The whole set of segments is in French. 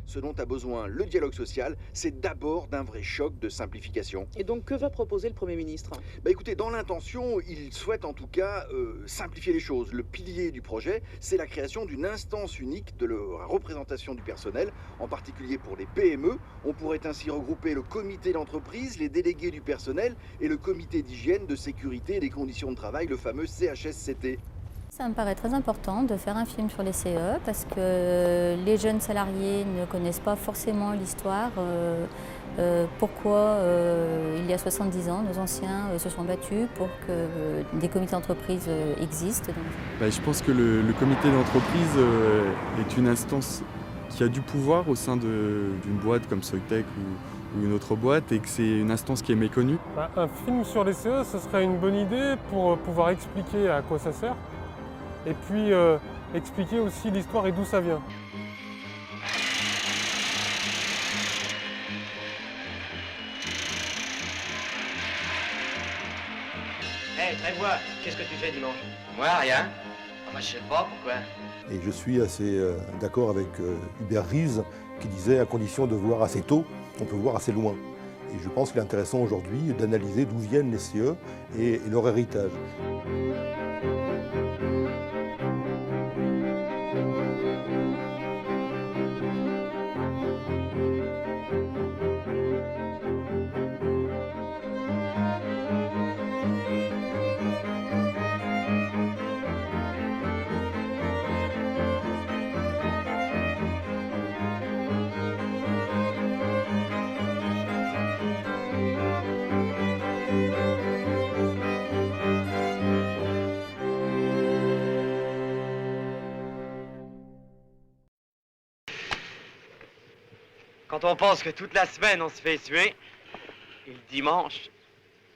Ce dont a besoin le dialogue social, c'est d'abord d'un vrai choc de simplification. Et donc, que va proposer le Premier ministre? Écoutez, dans l'intention, il souhaite en tout cas simplifier les choses. Le pilier du projet, c'est la création d'une instance unique de la représentation du personnel, en particulier pour les PME. On pourrait ainsi regrouper le comité d'entreprise, les délégués du personnel et le comité d'hygiène, de sécurité et des conditions de travail, le fameux CHSCT. Ça me paraît très important de faire un film sur les CE parce que les jeunes salariés ne connaissent pas forcément l'histoire, pourquoi il y a 70 ans nos anciens se sont battus pour que des comités d'entreprise existent. Je pense que le comité d'entreprise est une instance qui a du pouvoir au sein d'une boîte comme Soitec ou une autre boîte et que c'est une instance qui est méconnue. Un film sur les CE, ce serait une bonne idée pour pouvoir expliquer à quoi ça sert. Et puis expliquer aussi l'histoire et d'où ça vient. Hé, Trévois, qu'est-ce que tu fais dimanche? Moi, rien. Je sais pas, pourquoi? Et je suis assez d'accord avec Hubert Reeves qui disait à condition de voir assez tôt, on peut voir assez loin. Et je pense qu'il est intéressant aujourd'hui d'analyser d'où viennent les CE et leur héritage. Quand on pense que toute la semaine on se fait suer, et le dimanche...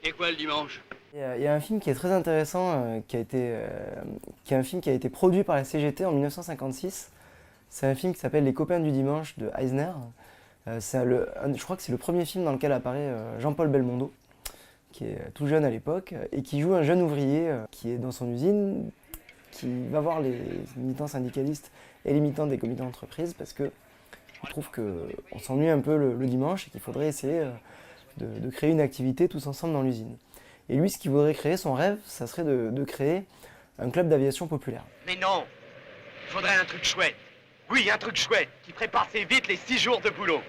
Et quoi le dimanche? Il y a un film qui est très intéressant, qui est un film qui a été produit par la CGT en 1956. C'est un film qui s'appelle Les copains du dimanche de Eisner. Je crois que c'est le premier film dans lequel apparaît Jean-Paul Belmondo, qui est tout jeune à l'époque, et qui joue un jeune ouvrier qui est dans son usine, qui va voir les militants syndicalistes et les militants des comités d'entreprise parce que il trouve qu'on s'ennuie un peu le dimanche et qu'il faudrait essayer de créer une activité tous ensemble dans l'usine. Et lui, ce qu'il voudrait créer, son rêve, ça serait de créer un club d'aviation populaire. Mais non, il faudrait un truc chouette. Oui, un truc chouette, qui ferait passer vite les 6 jours de boulot.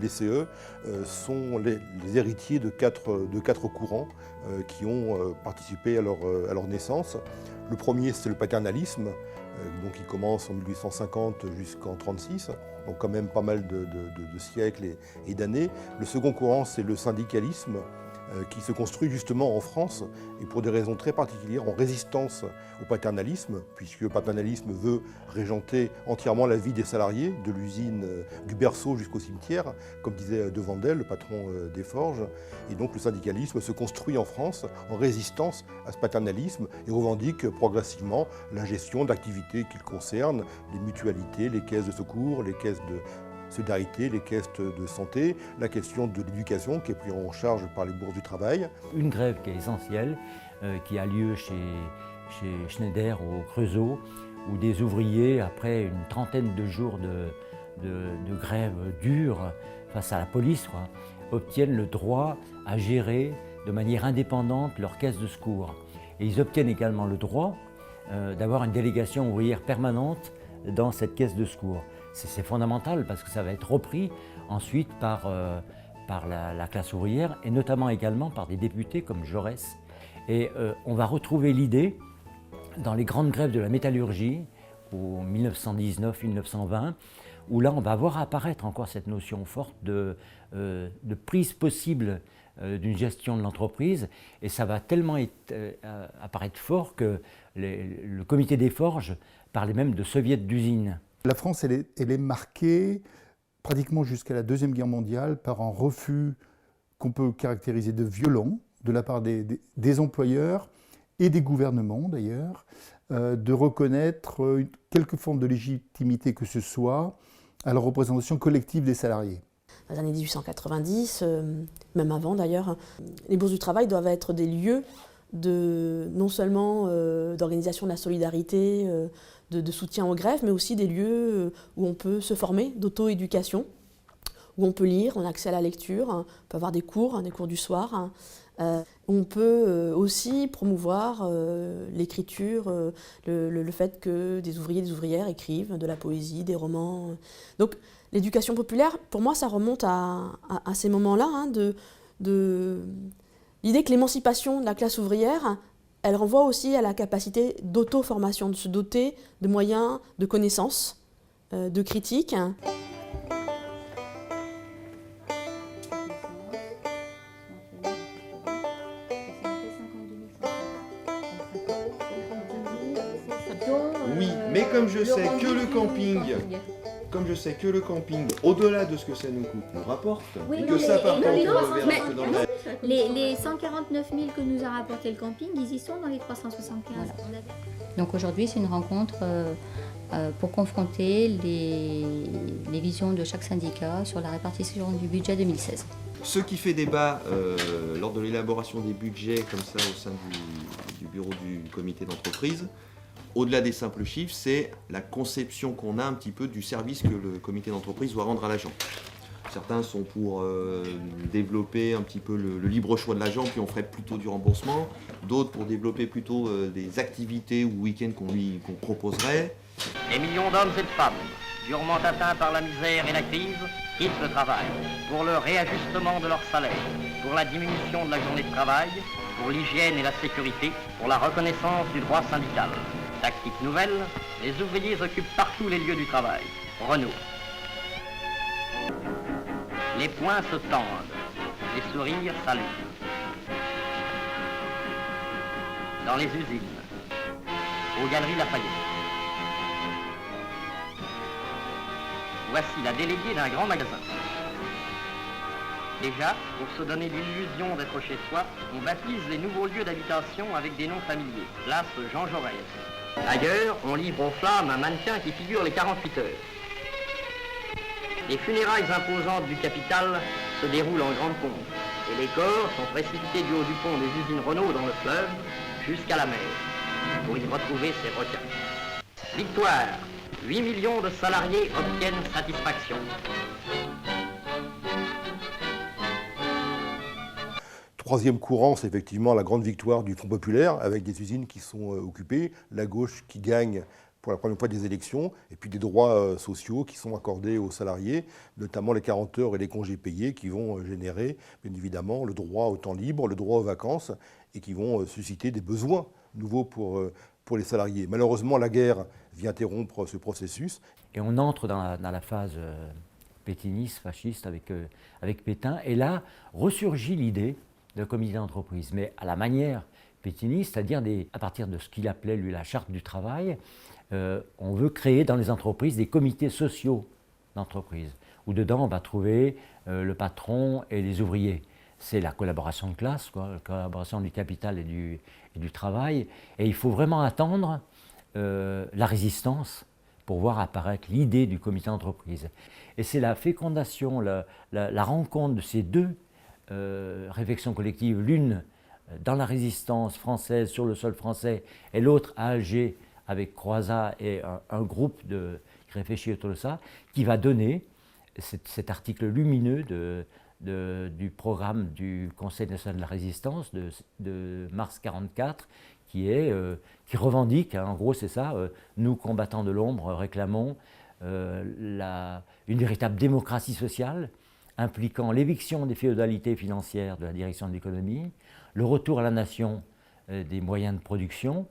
Les CE sont les héritiers de quatre courants qui ont participé à leur naissance. Le premier, c'est le paternalisme, donc il commence en 1850 jusqu'en 1936, donc quand même pas mal de siècles et d'années. Le second courant, c'est le syndicalisme, qui se construit justement en France et pour des raisons très particulières en résistance au paternalisme, puisque le paternalisme veut régenter entièrement la vie des salariés, de l'usine du berceau jusqu'au cimetière, comme disait De Vandel, le patron des forges. Et donc le syndicalisme se construit en France en résistance à ce paternalisme et revendique progressivement la gestion d'activités qu'il concerne, les mutualités, les caisses de secours, les caisses de solidarité, les caisses de santé, la question de l'éducation qui est prise en charge par les bourses du travail. Une grève qui est essentielle, qui a lieu chez Schneider au Creusot, où des ouvriers, après une trentaine de jours de grève dure face à la police, obtiennent le droit à gérer de manière indépendante leur caisse de secours. Et ils obtiennent également le droit d'avoir une délégation ouvrière permanente dans cette caisse de secours. C'est fondamental parce que ça va être repris ensuite par la classe ouvrière et notamment également par des députés comme Jaurès. Et on va retrouver l'idée dans les grandes grèves de la métallurgie, en 1919-1920, où là on va voir apparaître encore cette notion forte de prise possible d'une gestion de l'entreprise, et ça va tellement apparaître fort que le comité des forges parlait même de soviet d'usine. La France, elle est marquée pratiquement jusqu'à la Deuxième Guerre mondiale par un refus qu'on peut caractériser de violent de la part des employeurs et des gouvernements d'ailleurs, de reconnaître quelque forme de légitimité que ce soit à la représentation collective des salariés. Dans les années 1890, même avant d'ailleurs, les bourses du travail doivent être des lieux non seulement d'organisation de la solidarité, de soutien aux grèves, mais aussi des lieux où on peut se former, d'auto-éducation, où on peut lire, on a accès à la lecture, on peut avoir des cours du soir. On peut aussi promouvoir l'écriture, le fait que des ouvriers et des ouvrières écrivent de la poésie, des romans. Donc l'éducation populaire, pour moi, ça remonte à ces moments-là, de l'idée que l'émancipation de la classe ouvrière, elle renvoie aussi à la capacité d'auto-formation, de se doter de moyens de connaissances, de critique. Oui, mais comme je sais que le camping, au-delà de ce que ça nous coûte, nous rapporte, et que ça par contre, on le verra que dans le... Les 149 000 que nous a rapporté le camping, ils y sont dans les 375. Voilà. Donc aujourd'hui, c'est une rencontre pour confronter les visions de chaque syndicat sur la répartition du budget 2016. Ce qui fait débat lors de l'élaboration des budgets comme ça au sein du bureau du comité d'entreprise, au-delà des simples chiffres, c'est la conception qu'on a un petit peu du service que le comité d'entreprise doit rendre à l'agent. Certains sont pour développer un petit peu le libre choix de l'agent, puis on ferait plutôt du remboursement. D'autres pour développer plutôt des activités ou week-ends qu'on proposerait. Des millions d'hommes et de femmes, durement atteints par la misère et la crise, quittent le travail pour le réajustement de leur salaire, pour la diminution de la journée de travail, pour l'hygiène et la sécurité, pour la reconnaissance du droit syndical. Tactique nouvelle, les ouvriers occupent partout les lieux du travail. Renault. Les poings se tendent, les sourires saluent. Dans les usines, aux Galeries Lafayette. Voici la déléguée d'un grand magasin. Déjà, pour se donner l'illusion d'être chez soi, on baptise les nouveaux lieux d'habitation avec des noms familiers. Place Jean Jaurès. Ailleurs, on livre aux flammes un mannequin qui figure les 48 heures. Les funérailles imposantes du capital se déroulent en grande pompe et les corps sont précipités du haut du pont des usines Renault dans le fleuve jusqu'à la mer pour y retrouver ces requins. Victoire, 8 millions de salariés obtiennent satisfaction. Troisième courant, c'est effectivement la grande victoire du Front populaire, avec des usines qui sont occupées, la gauche qui gagne pour la première fois des élections, et puis des droits sociaux qui sont accordés aux salariés, notamment les 40 heures et les congés payés qui vont générer, bien évidemment, le droit au temps libre, le droit aux vacances, et qui vont susciter des besoins nouveaux pour les salariés. Malheureusement, la guerre vient interrompre ce processus. Et on entre dans la phase pétiniste, fasciste avec Pétain, et là ressurgit l'idée de comité d'entreprise, mais à la manière pétiniste, c'est-à-dire à partir de ce qu'il appelait lui la charte du travail, on veut créer dans les entreprises des comités sociaux d'entreprise, où dedans on va trouver le patron et les ouvriers. C'est la collaboration de classe, la collaboration du capital et du travail, et il faut vraiment attendre la résistance pour voir apparaître l'idée du comité d'entreprise. Et c'est la fécondation, la rencontre de ces deux réflexions collectives, l'une dans la résistance française, sur le sol français, et l'autre à Alger, avec Croizat et un groupe qui réfléchit autour de ça, qui va donner cet article lumineux du programme du Conseil national de la résistance de mars 1944, qui revendique, en gros c'est ça, nous combattants de l'ombre réclamons une véritable démocratie sociale, impliquant l'éviction des féodalités financières de la direction de l'économie, le retour à la nation des moyens de production,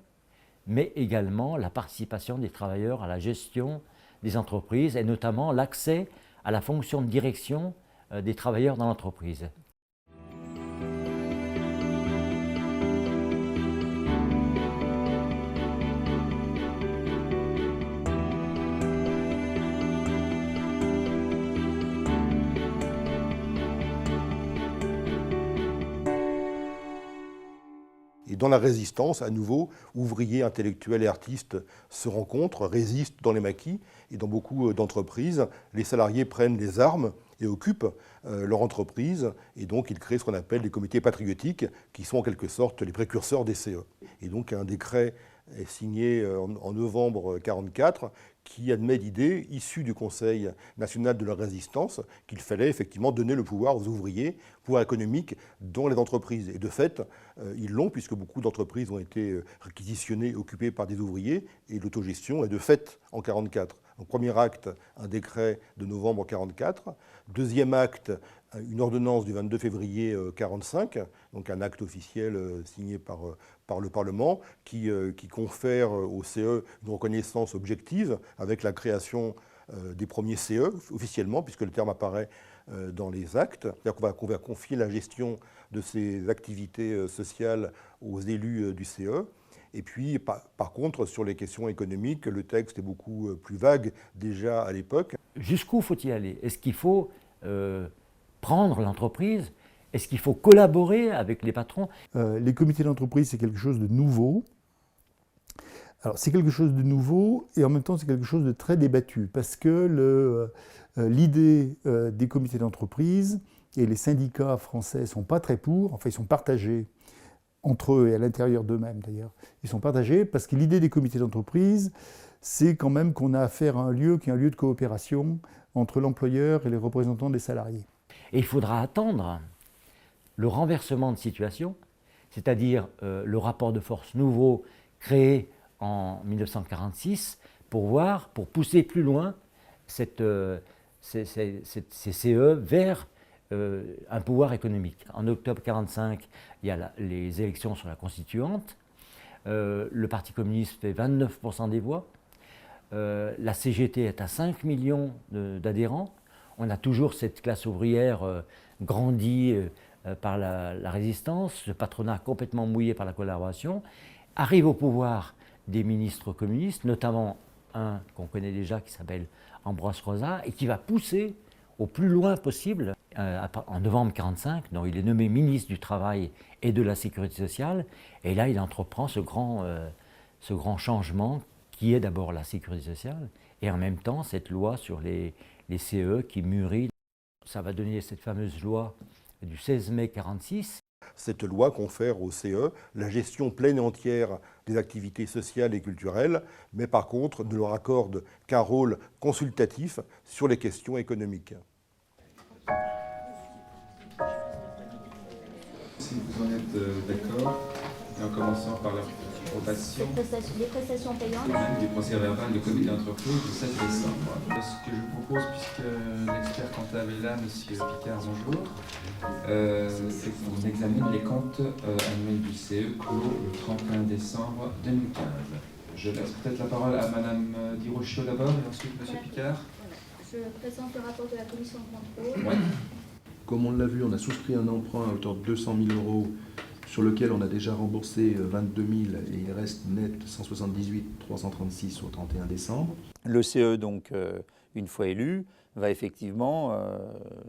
mais également la participation des travailleurs à la gestion des entreprises et notamment l'accès à la fonction de direction des travailleurs dans l'entreprise. Et dans la résistance, à nouveau, ouvriers, intellectuels et artistes se rencontrent, résistent dans les maquis. Et dans beaucoup d'entreprises, les salariés prennent les armes et occupent leur entreprise. Et donc, ils créent ce qu'on appelle des comités patriotiques, qui sont en quelque sorte les précurseurs des CE. Et donc, un décret est signé en novembre 1944, qui admet l'idée, issue du Conseil national de la résistance, qu'il fallait effectivement donner le pouvoir aux ouvriers, pouvoir économique dans les entreprises. Et de fait, ils l'ont, puisque beaucoup d'entreprises ont été réquisitionnées, occupées par des ouvriers, et l'autogestion est de fait en 1944. Donc, premier acte, un décret de novembre 1944. Deuxième acte, une ordonnance du 22 février 1945, donc un acte officiel signé par le Parlement, qui confère au CE une reconnaissance objective avec la création des premiers CE, officiellement, puisque le terme apparaît dans les actes. C'est-à-dire qu'on va confier la gestion de ces activités sociales aux élus du CE. Et puis, par contre, sur les questions économiques, le texte est beaucoup plus vague déjà à l'époque. Jusqu'où faut-il aller? Est-ce qu'il faut prendre l'entreprise? Est-ce qu'il faut collaborer avec les patrons? Les comités d'entreprise, c'est quelque chose de nouveau. Alors, c'est quelque chose de nouveau et en même temps, c'est quelque chose de très débattu parce que l'idée des comités d'entreprise et les syndicats français ne sont pas très pour, enfin, ils sont partagés entre eux et à l'intérieur d'eux-mêmes d'ailleurs. Ils sont partagés parce que l'idée des comités d'entreprise, c'est quand même qu'on a affaire à un lieu qui est un lieu de coopération entre l'employeur et les représentants des salariés. Et il faudra attendre le renversement de situation, c'est-à-dire le rapport de force nouveau créé en 1946 pour pousser plus loin ces CE vers un pouvoir économique. En octobre 1945, il y a les élections sur la constituante. Le Parti communiste fait 29% des voix. La CGT est à 5 millions d'adhérents. On a toujours cette classe ouvrière grandie par la résistance, ce patronat complètement mouillé par la collaboration. Arrive au pouvoir des ministres communistes, notamment un qu'on connaît déjà qui s'appelle Ambroise Rosa, et qui va pousser au plus loin possible, en novembre 1945, dont il est nommé ministre du Travail et de la Sécurité sociale, et là il entreprend ce grand changement qui est d'abord la Sécurité sociale, et en même temps cette loi sur les CE qui mûrit. Ça va donner cette fameuse loi du 16 mai 1946. Cette loi confère au CE la gestion pleine et entière des activités sociales et culturelles, mais par contre ne leur accorde qu'un rôle consultatif sur les questions économiques. Si vous en êtes d'accord, et en commençant par l'approbation Les prestations payantes du procès-verbal du comité d'entreprise du 7 décembre. Ce que je vous propose, puisque l'expert comptable est là, M. Picard, bonjour, c'est qu'on examine les comptes annuels du CE clos le 31 décembre 2015. Je laisse peut-être la parole à Mme Di Rochio d'abord et ensuite M. Picard. Je présente le rapport de la commission de contrôle. Ouais. Comme on l'a vu, on a souscrit un emprunt à hauteur de 200 000 € sur lequel on a déjà remboursé 22 000 et il reste net 178 336 au 31 décembre. Le CE, donc, une fois élu, va effectivement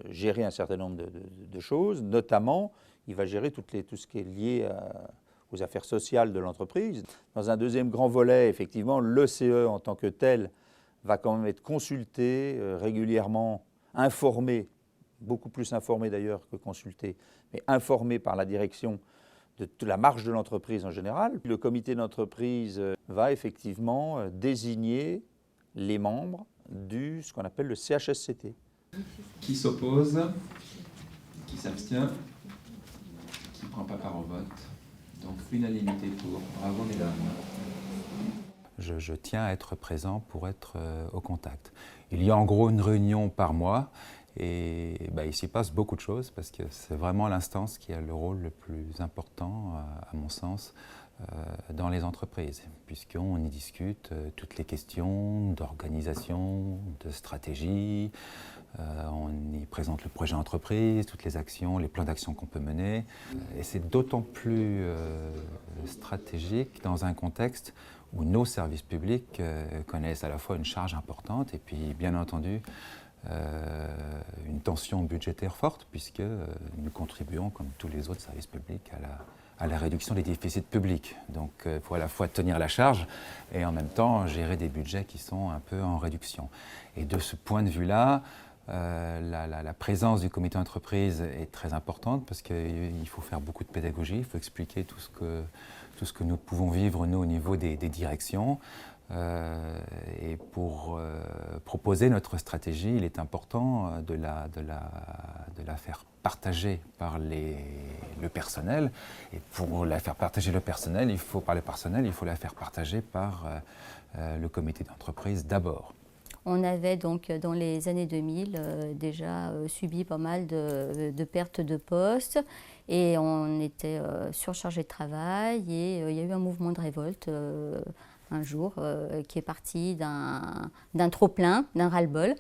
gérer un certain nombre de choses, notamment il va gérer tout ce qui est lié aux affaires sociales de l'entreprise. Dans un deuxième grand volet, effectivement, le CE en tant que tel va quand même être consulté régulièrement, informé, beaucoup plus informé d'ailleurs que consulté, mais informé par la direction de la marge de l'entreprise en général. Le comité d'entreprise va effectivement désigner les membres de ce qu'on appelle le CHSCT. Qui s'oppose? Qui s'abstient? Qui ne prend pas part au vote? Donc unanimité pour. Bravo mesdames. Je tiens à être présent pour être au contact. Il y a en gros une réunion par mois. Et il s'y passe beaucoup de choses parce que c'est vraiment l'instance qui a le rôle le plus important, à mon sens, dans les entreprises, puisqu'on y discute toutes les questions d'organisation, de stratégie, on y présente le projet d'entreprise, toutes les actions, les plans d'action qu'on peut mener. Et c'est d'autant plus stratégique dans un contexte où nos services publics connaissent à la fois une charge importante et puis, bien entendu, une tension budgétaire forte puisque nous contribuons, comme tous les autres services publics, à la réduction des déficits publics. Donc il faut à la fois tenir la charge et en même temps gérer des budgets qui sont un peu en réduction. Et de ce point de vue-là, la présence du comité d'entreprise est très importante parce qu'il faut faire beaucoup de pédagogie, il faut expliquer tout ce que nous pouvons vivre, nous, au niveau des directions. Et pour proposer notre stratégie, il est important de la faire partager par le personnel. Et pour la faire partager par le personnel, il faut la faire partager par le comité d'entreprise d'abord. On avait donc dans les années 2000 déjà subi pas mal de pertes de postes et on était surchargé de travail et il y a eu un mouvement de révolte un jour qui est parti d'un trop-plein, d'un ras-le-bol.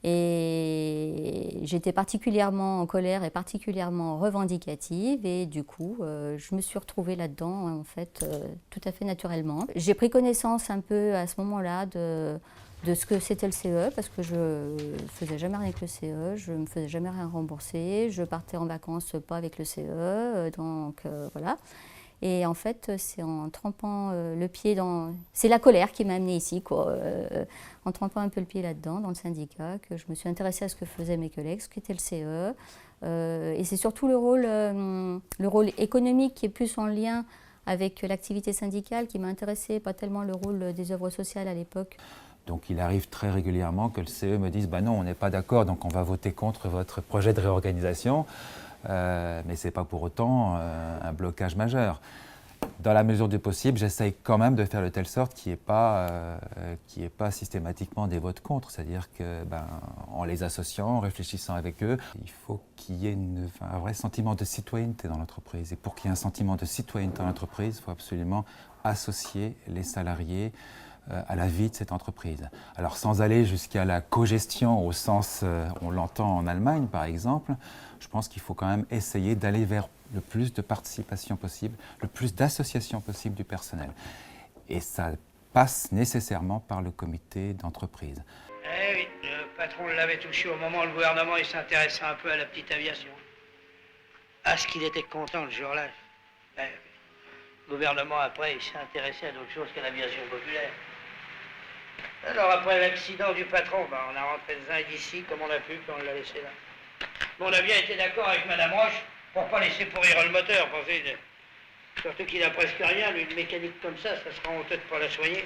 Et j'étais particulièrement en colère et particulièrement revendicative et du coup, je me suis retrouvée là-dedans en fait tout à fait naturellement. J'ai pris connaissance un peu à ce moment-là de ce que c'était le CE parce que je ne faisais jamais rien avec le CE, je ne me faisais jamais rien rembourser, je partais en vacances pas avec le CE, donc voilà. Et en fait, c'est en trempant le pied dans... C'est la colère qui m'a amenée ici, quoi. En trempant un peu le pied là-dedans, dans le syndicat, que je me suis intéressée à ce que faisaient mes collègues, ce qu'était le CE. Et c'est surtout le rôle économique qui est plus en lien avec l'activité syndicale qui m'a intéressée, pas tellement le rôle des œuvres sociales à l'époque. Donc il arrive très régulièrement que le CE me dise « non, on n'est pas d'accord, donc on va voter contre votre projet de réorganisation ». Mais ce n'est pas pour autant un blocage majeur. Dans la mesure du possible, j'essaye quand même de faire de telle sorte qu'il n'y ait pas systématiquement des votes contre. C'est-à-dire qu'en les associant, en réfléchissant avec eux, il faut qu'il y ait un vrai sentiment de citoyenneté dans l'entreprise. Et pour qu'il y ait un sentiment de citoyenneté dans l'entreprise, il faut absolument associer les salariés à la vie de cette entreprise. Alors sans aller jusqu'à la cogestion au sens, on l'entend en Allemagne par exemple, je pense qu'il faut quand même essayer d'aller vers le plus de participation possible, le plus d'association possible du personnel. Et ça passe nécessairement par le comité d'entreprise. Eh oui, le patron l'avait touché au moment où le gouvernement s'intéressait un peu à la petite aviation. Ah, ce qu'il était content le jour-là. Le gouvernement après, il s'est intéressé à d'autres choses qu'à l'aviation populaire. Alors après l'accident du patron, on a rentré le zinc d'ici comme on a pu, puis on l'a laissé là. Mais on a bien été d'accord avec Madame Roche pour pas laisser pourrir le moteur. Surtout qu'il a presque rien, lui, une mécanique comme ça sera honteux de pas la soigner.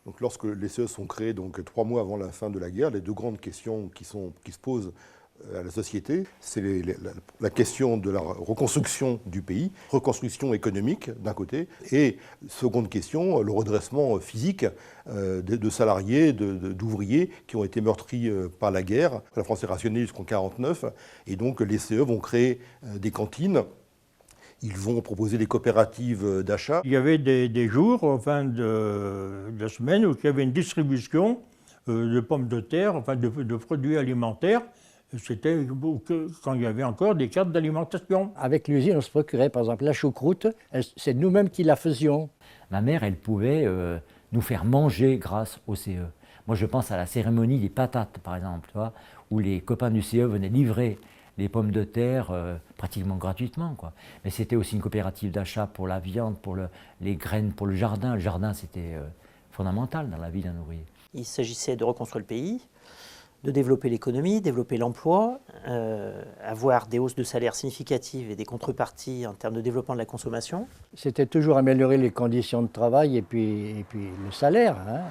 Donc, lorsque les CE sont créés, donc 3 mois avant la fin de la guerre, les deux grandes questions qui se posent à la société, c'est la question de la reconstruction du pays, reconstruction économique d'un côté, et seconde question, le redressement physique de salariés, d'ouvriers qui ont été meurtris par la guerre. La France est rationnée jusqu'en 1949, et donc les CE vont créer des cantines. Ils vont proposer des coopératives d'achat. Il y avait des jours, en fin de la semaine, où il y avait une distribution de pommes de terre, enfin de produits alimentaires. C'était quand il y avait encore des cartes d'alimentation. Avec l'usine, on se procurait par exemple la choucroute, c'est nous-mêmes qui la faisions. Ma mère, elle pouvait nous faire manger grâce au CE. Moi, je pense à la cérémonie des patates, par exemple, tu vois, où les copains du CE venaient livrer les pommes de terre pratiquement gratuitement, quoi. Mais c'était aussi une coopérative d'achat pour la viande, pour les graines, pour le jardin. Le jardin, c'était fondamental dans la vie d'un ouvrier. Il s'agissait de reconstruire le pays, de développer l'économie, développer l'emploi, avoir des hausses de salaire significatives et des contreparties en termes de développement de la consommation. C'était toujours améliorer les conditions de travail et puis le salaire. Hein.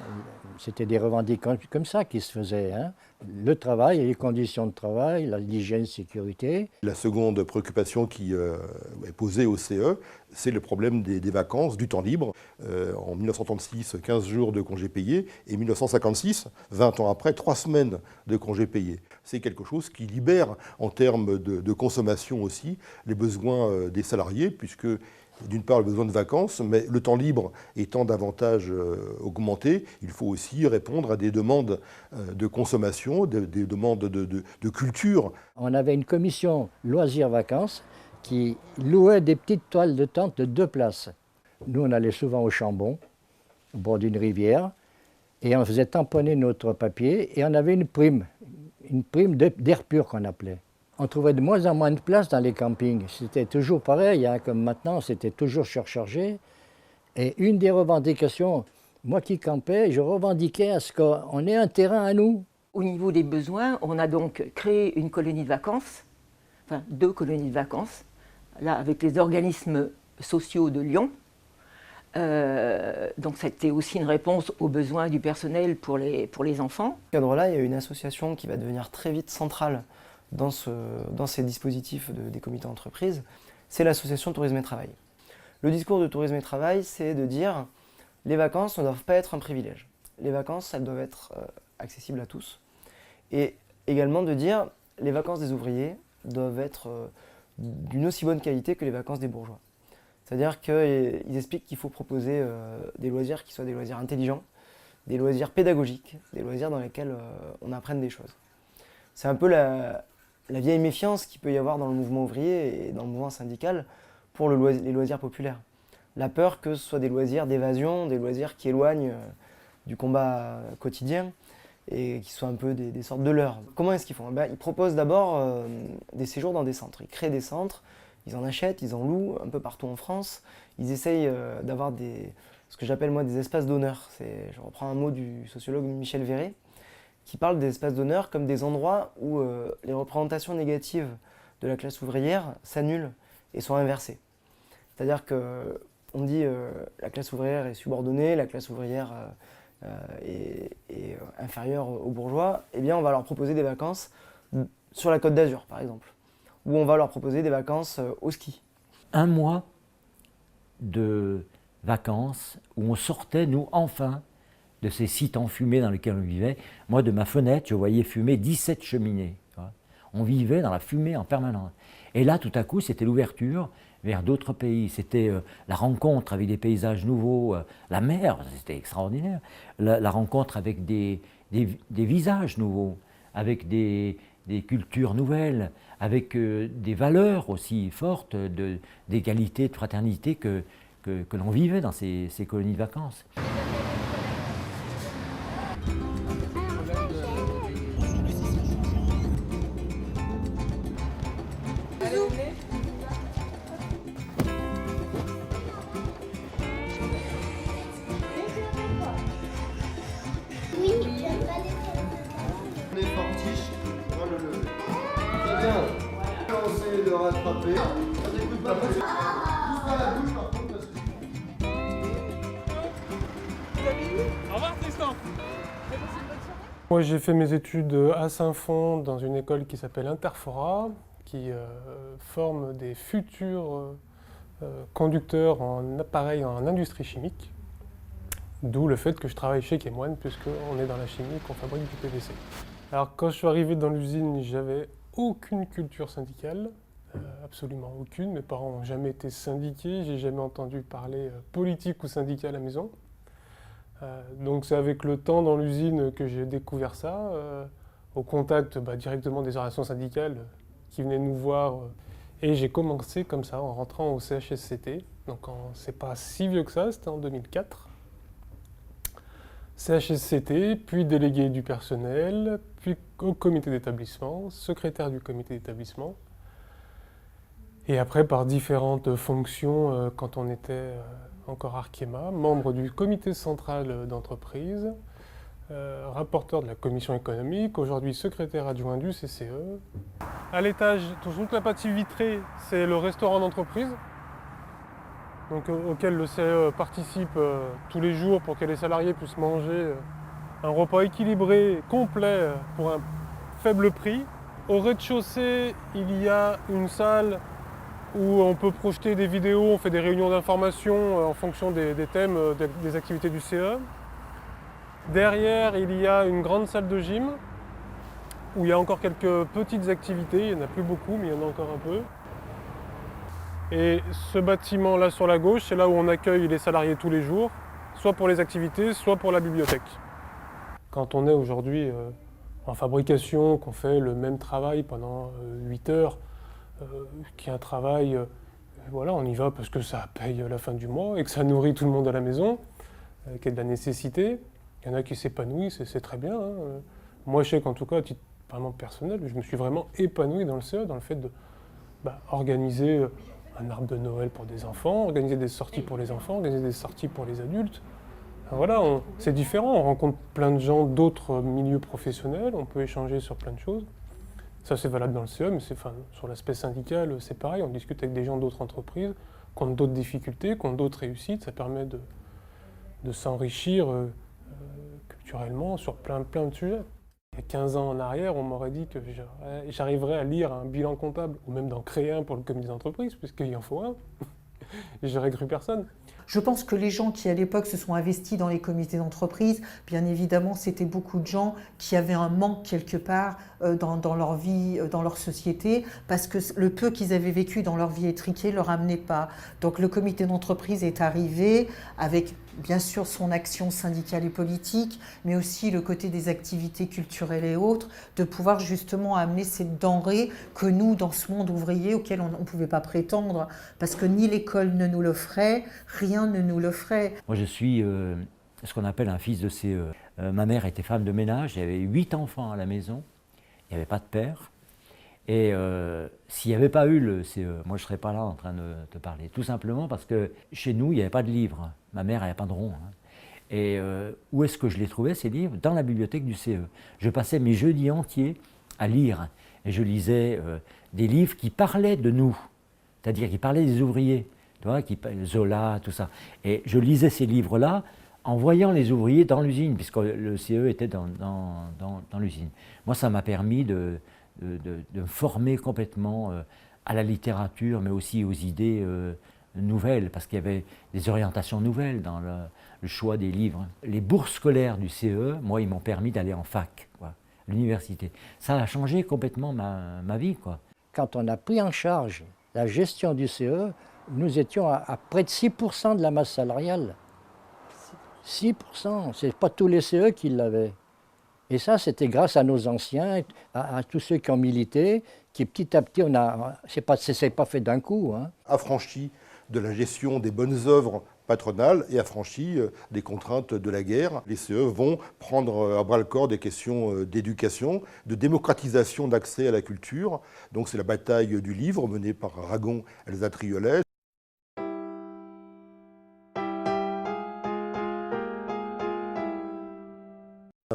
C'était des revendications comme ça qui se faisaient. Hein. Le travail et les conditions de travail, l'hygiène, sécurité. La seconde préoccupation qui est posée au CE, c'est le problème des vacances, du temps libre. En 1936, 15 jours de congés payés, et 1956, 20 ans après, 3 semaines de congés payés. C'est quelque chose qui libère, en termes de consommation aussi, les besoins des salariés, puisque d'une part le besoin de vacances, mais le temps libre étant davantage augmenté, il faut aussi répondre à des demandes de consommation, des demandes de culture. On avait une commission loisirs-vacances qui louait des petites toiles de tente de 2 places. Nous, on allait souvent au Chambon, au bord d'une rivière, et on faisait tamponner notre papier, et on avait une prime d'air pur qu'on appelait. On trouvait de moins en moins de place dans les campings. C'était toujours pareil, hein, comme maintenant, c'était toujours surchargé. Et une des revendications, moi qui campais, je revendiquais à ce qu'on ait un terrain à nous. Au niveau des besoins, on a donc créé une colonie de vacances, enfin 2 colonies de vacances, là avec les organismes sociaux de Lyon. Donc c'était aussi une réponse aux besoins du personnel pour les enfants. Dans ce cadre-là, il y a une association qui va devenir très vite centrale dans ces dispositifs des comités d'entreprise, c'est l'association Tourisme et Travail. Le discours de Tourisme et Travail, c'est de dire les vacances ne doivent pas être un privilège. Les vacances, elles doivent être accessibles à tous. Et également de dire les vacances des ouvriers doivent être d'une aussi bonne qualité que les vacances des bourgeois. C'est-à-dire qu'ils expliquent qu'il faut proposer des loisirs qui soient des loisirs intelligents, des loisirs pédagogiques, des loisirs dans lesquels on apprenne des choses. C'est un peu la vieille méfiance qu'il peut y avoir dans le mouvement ouvrier et dans le mouvement syndical pour les loisirs populaires. La peur que ce soit des loisirs d'évasion, des loisirs qui éloignent du combat quotidien et qui soient un peu des sortes de leurres. Comment est-ce qu'ils font ? Ils proposent d'abord des séjours dans des centres. Ils créent des centres, ils en achètent, ils en louent un peu partout en France. Ils essayent d'avoir ce que j'appelle moi des espaces d'honneur. Je reprends un mot du sociologue Michel Véret, qui parle des espaces d'honneur comme des endroits où les représentations négatives de la classe ouvrière s'annulent et sont inversées. C'est-à-dire qu'on dit la classe ouvrière est subordonnée, la classe ouvrière est inférieure aux bourgeois, eh bien on va leur proposer des vacances sur la Côte d'Azur par exemple, ou on va leur proposer des vacances au ski. Un mois de vacances où on sortait, nous, enfin, de ces sites enfumés dans lesquels on vivait. Moi, de ma fenêtre, je voyais fumer 17 cheminées. On vivait dans la fumée en permanence. Et là, tout à coup, c'était l'ouverture vers d'autres pays. C'était la rencontre avec des paysages nouveaux, la mer, c'était extraordinaire. La rencontre avec des visages nouveaux, avec des cultures nouvelles, avec des valeurs aussi fortes d'égalité, de fraternité que l'on vivait dans ces colonies de vacances. On est fortiche, on va le lever. Très bien. On essaie de rattraper. Ça n'écoute pas plus. Pousse pas la bouche par contre parce que... Au revoir Tristan. Moi j'ai fait mes études à Saint-Fond dans une école qui s'appelle Interfora, qui forme des futurs conducteurs en appareils en industrie chimique. D'où le fait que je travaille chez Chemoine, puisqu'on est dans la chimie, qu'on fabrique du PVC. Alors quand je suis arrivé dans l'usine, j'avais aucune culture syndicale, absolument aucune. Mes parents n'ont jamais été syndiqués, j'ai jamais entendu parler politique ou syndicat à la maison. Donc c'est avec le temps dans l'usine que j'ai découvert ça, au contact directement des organisations syndicales qui venaient nous voir. Et j'ai commencé comme ça, en rentrant au CHSCT. Donc c'est pas si vieux que ça, c'était en 2004. CHSCT, puis délégué du personnel, puis au comité d'établissement, secrétaire du comité d'établissement. Et après, par différentes fonctions, quand on était encore Arkema, membre du comité central d'entreprise, rapporteur de la commission économique, aujourd'hui secrétaire adjoint du CCE. À l'étage, toute la partie vitrée, c'est le restaurant d'entreprise, donc, auquel le CE participe tous les jours pour que les salariés puissent manger un repas équilibré, complet, pour un faible prix. Au rez-de-chaussée, il y a une salle où on peut projeter des vidéos, on fait des réunions d'information en fonction des thèmes des activités du CE. Derrière, il y a une grande salle de gym où il y a encore quelques petites activités, il n'y en a plus beaucoup, mais il y en a encore un peu. Et ce bâtiment-là sur la gauche, c'est là où on accueille les salariés tous les jours, soit pour les activités, soit pour la bibliothèque. Quand on est aujourd'hui en fabrication, qu'on fait le même travail pendant 8 heures, qui est un travail, voilà, on y va parce que ça paye la fin du mois et que ça nourrit tout le monde à la maison, qu'il y a de la nécessité. Il y en a qui s'épanouissent et c'est très bien. Hein. Moi, je sais qu'en tout cas, à titre vraiment personnel, je me suis vraiment épanoui dans le CE, dans le fait de organiser un arbre de Noël pour des enfants, organiser des sorties pour les enfants, organiser des sorties pour les adultes. Voilà, c'est différent, on rencontre plein de gens d'autres milieux professionnels, on peut échanger sur plein de choses. Ça c'est valable dans le CE, mais sur l'aspect syndical, c'est pareil, on discute avec des gens d'autres entreprises, qui ont d'autres difficultés, qui ont d'autres réussites, ça permet de s'enrichir culturellement sur plein de sujets. Il y a 15 ans en arrière, on m'aurait dit que j'arriverais à lire un bilan comptable, ou même d'en créer un pour le comité d'entreprise, puisqu'il en faut un. Et j'aurais cru personne. Je pense que les gens qui, à l'époque, se sont investis dans les comités d'entreprise, bien évidemment, c'était beaucoup de gens qui avaient un manque quelque part dans leur vie, dans leur société, parce que le peu qu'ils avaient vécu dans leur vie étriquée ne leur amenait pas. Donc le comité d'entreprise est arrivé avec, bien sûr, son action syndicale et politique, mais aussi le côté des activités culturelles et autres, de pouvoir justement amener cette denrée que nous, dans ce monde ouvrier, auquel on ne pouvait pas prétendre, parce que ni l'école ne nous l'offrait, rien ne nous l'offrait. Moi, je suis ce qu'on appelle un fils de CE. Ma mère était femme de ménage, il y avait 8 enfants à la maison, il n'y avait pas de père. Et s'il n'y avait pas eu le CE, moi je ne serais pas là en train de te parler. Tout simplement parce que chez nous, il n'y avait pas de livres. Ma mère n'avait pas de rond. Hein. Et où est-ce que je les trouvais, ces livres? Dans la bibliothèque du CE. Je passais mes jeudis entiers à lire. Et je lisais des livres qui parlaient de nous, c'est-à-dire qui parlaient des ouvriers. Tu vois, Zola, tout ça. Et je lisais ces livres-là en voyant les ouvriers dans l'usine, puisque le CE était dans l'usine. Moi, ça m'a permis de me former complètement à la littérature, mais aussi aux idées nouvelles, parce qu'il y avait des orientations nouvelles dans le choix des livres. Les bourses scolaires du CE, moi, ils m'ont permis d'aller en fac, quoi, l'université. Ça a changé complètement ma vie, quoi. Quand on a pris en charge la gestion du CE, nous étions à près de 6% de la masse salariale. 6%, ce n'est pas tous les CE qui l'avaient. Et ça, c'était grâce à nos anciens, à tous ceux qui ont milité, qui petit à petit, c'est pas fait d'un coup. Hein. Affranchi de la gestion des bonnes œuvres patronales et affranchi des contraintes de la guerre, les CE vont prendre à bras-le-corps des questions d'éducation, de démocratisation d'accès à la culture. Donc c'est la bataille du livre menée par Ragon et Elsa Triolet.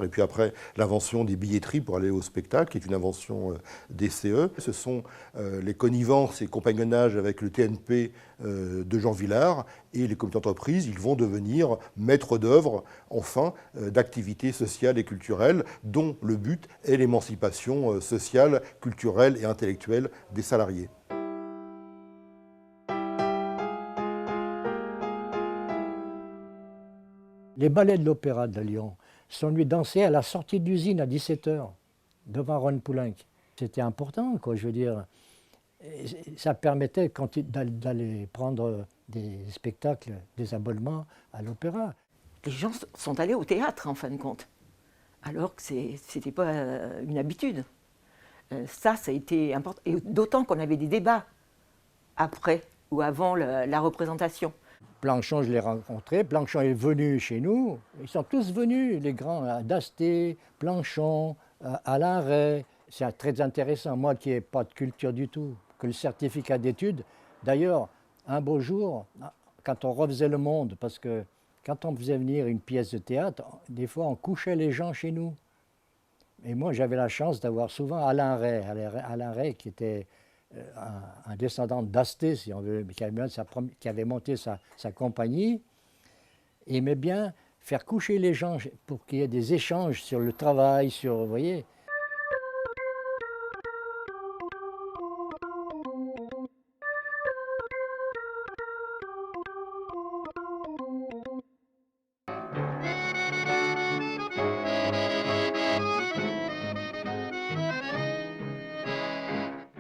Et puis après, l'invention des billetteries pour aller au spectacle, qui est une invention des CE. Ce sont les connivences et compagnonnages avec le TNP de Jean Vilar et les comités d'entreprise. Ils vont devenir maîtres d'œuvre, enfin, d'activités sociales et culturelles, dont le but est l'émancipation sociale, culturelle et intellectuelle des salariés. Les ballets de l'Opéra de Lyon sont venus danser à la sortie d'usine à 17h, devant Ron Poulenc. C'était important, quoi, je veux dire. Ça permettait d'aller prendre des spectacles, des abonnements à l'opéra. Les gens sont allés au théâtre, en fin de compte, alors que ce n'était pas une habitude. Ça a été important, et d'autant qu'on avait des débats après ou avant la représentation. Planchon, je l'ai rencontré. Planchon est venu chez nous. Ils sont tous venus, les grands, Dasté, Planchon, Alain Ray. C'est très intéressant. Moi qui n'ai pas de culture du tout, que le certificat d'études. D'ailleurs, un beau jour, quand on refaisait Le Monde, parce que quand on faisait venir une pièce de théâtre, des fois on couchait les gens chez nous. Et moi j'avais la chance d'avoir souvent Alain Ray. Alain Ray qui était un descendant d'Asté, si on veut, qui avait monté sa compagnie, et aimait bien faire coucher les gens pour qu'il y ait des échanges sur le travail, vous voyez.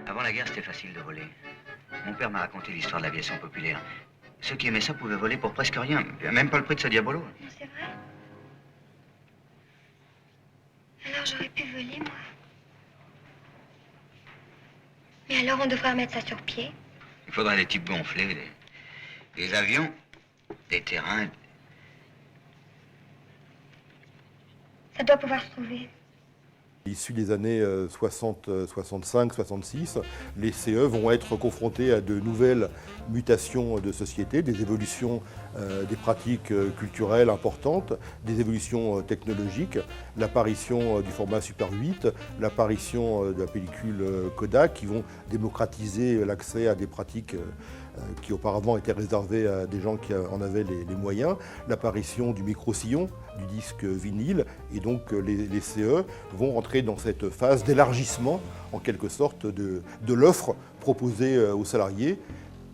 Avant la guerre, c'était facile de voler. Mon père m'a raconté l'histoire de l'aviation populaire. Ceux qui aimaient ça pouvaient voler pour presque rien, même pas le prix de ce diabolo. C'est vrai? Alors j'aurais pu voler, moi. Mais alors on devrait remettre ça sur pied. Il faudrait des types gonflés, des avions, des terrains. Ça doit pouvoir se trouver. Issus des années 60, 65, 66, les CE vont être confrontés à de nouvelles mutations de société, des évolutions des pratiques culturelles importantes, des évolutions technologiques, l'apparition du format Super 8, l'apparition de la pellicule Kodak qui vont démocratiser l'accès à des pratiques qui auparavant étaient réservées à des gens qui en avaient les moyens, l'apparition du micro-sillon, du disque vinyle, et donc les CE vont rentrer dans cette phase d'élargissement, en quelque sorte, de l'offre proposée aux salariés.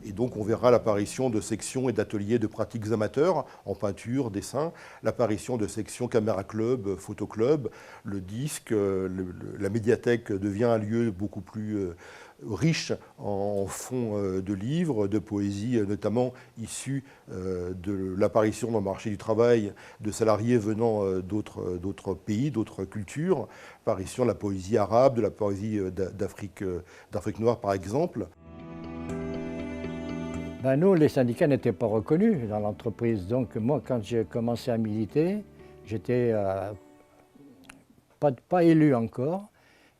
Et donc on verra l'apparition de sections et d'ateliers de pratiques amateurs en peinture, dessin, l'apparition de sections caméra club, photo club, le disque, la médiathèque devient un lieu beaucoup plus riche en fonds de livres, de poésie, notamment issus de l'apparition dans le marché du travail de salariés venant d'autres pays, d'autres cultures, apparition de la poésie arabe, de la poésie d'Afrique noire par exemple. Ben nous, les syndicats n'étaient pas reconnus dans l'entreprise. Donc moi, quand j'ai commencé à militer, j'étais pas élu encore,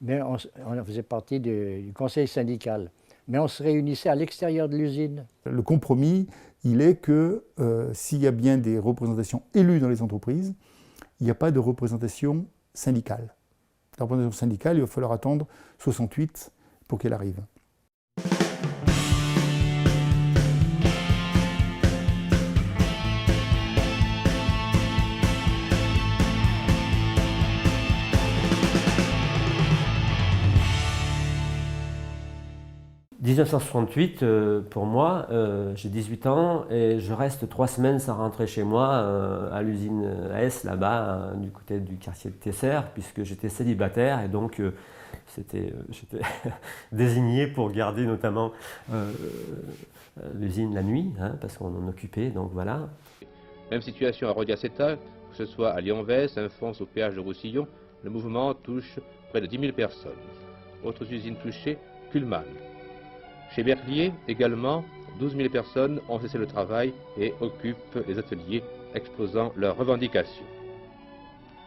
mais on faisait partie du conseil syndical. Mais on se réunissait à l'extérieur de l'usine. Le compromis, il est que s'il y a bien des représentations élues dans les entreprises, il n'y a pas de représentation syndicale. La représentation syndicale, il va falloir attendre 68 pour qu'elle arrive. « 1968, pour moi, j'ai 18 ans et je reste 3 semaines sans rentrer chez moi à l'usine AS, là-bas, du côté du quartier de Tesser, puisque j'étais célibataire et donc j'étais désigné pour garder notamment l'usine la nuit, hein, parce qu'on en occupait, donc voilà. Même situation à Rodiaceta, que ce soit à Lyon-Vès, Saint-Fons au péage de Roussillon, le mouvement touche près de 10 000 personnes. Autres usines touchées, Kuhlmann. Chez Berlier, également, 12 000 personnes ont cessé le travail et occupent les ateliers exposant leurs revendications.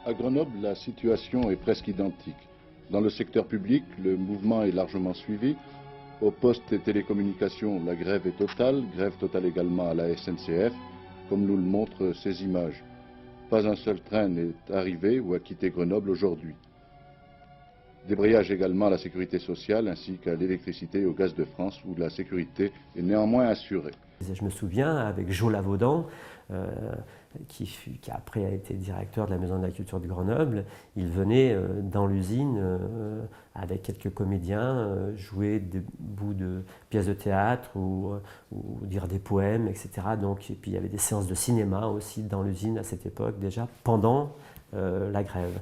À Grenoble, la situation est presque identique. Dans le secteur public, le mouvement est largement suivi. Au poste et télécommunications, la grève est totale également à la SNCF, comme nous le montrent ces images. Pas un seul train n'est arrivé ou a quitté Grenoble aujourd'hui. Débrayage également à la sécurité sociale ainsi qu'à l'électricité et au gaz de France où la sécurité est néanmoins assurée. Je me souviens avec Jo Lavaudan, qui après a été directeur de la Maison de la Culture de Grenoble, il venait dans l'usine avec quelques comédiens jouer des bouts de pièces de théâtre ou dire des poèmes, etc. Donc, et puis il y avait des séances de cinéma aussi dans l'usine à cette époque déjà, pendant la grève.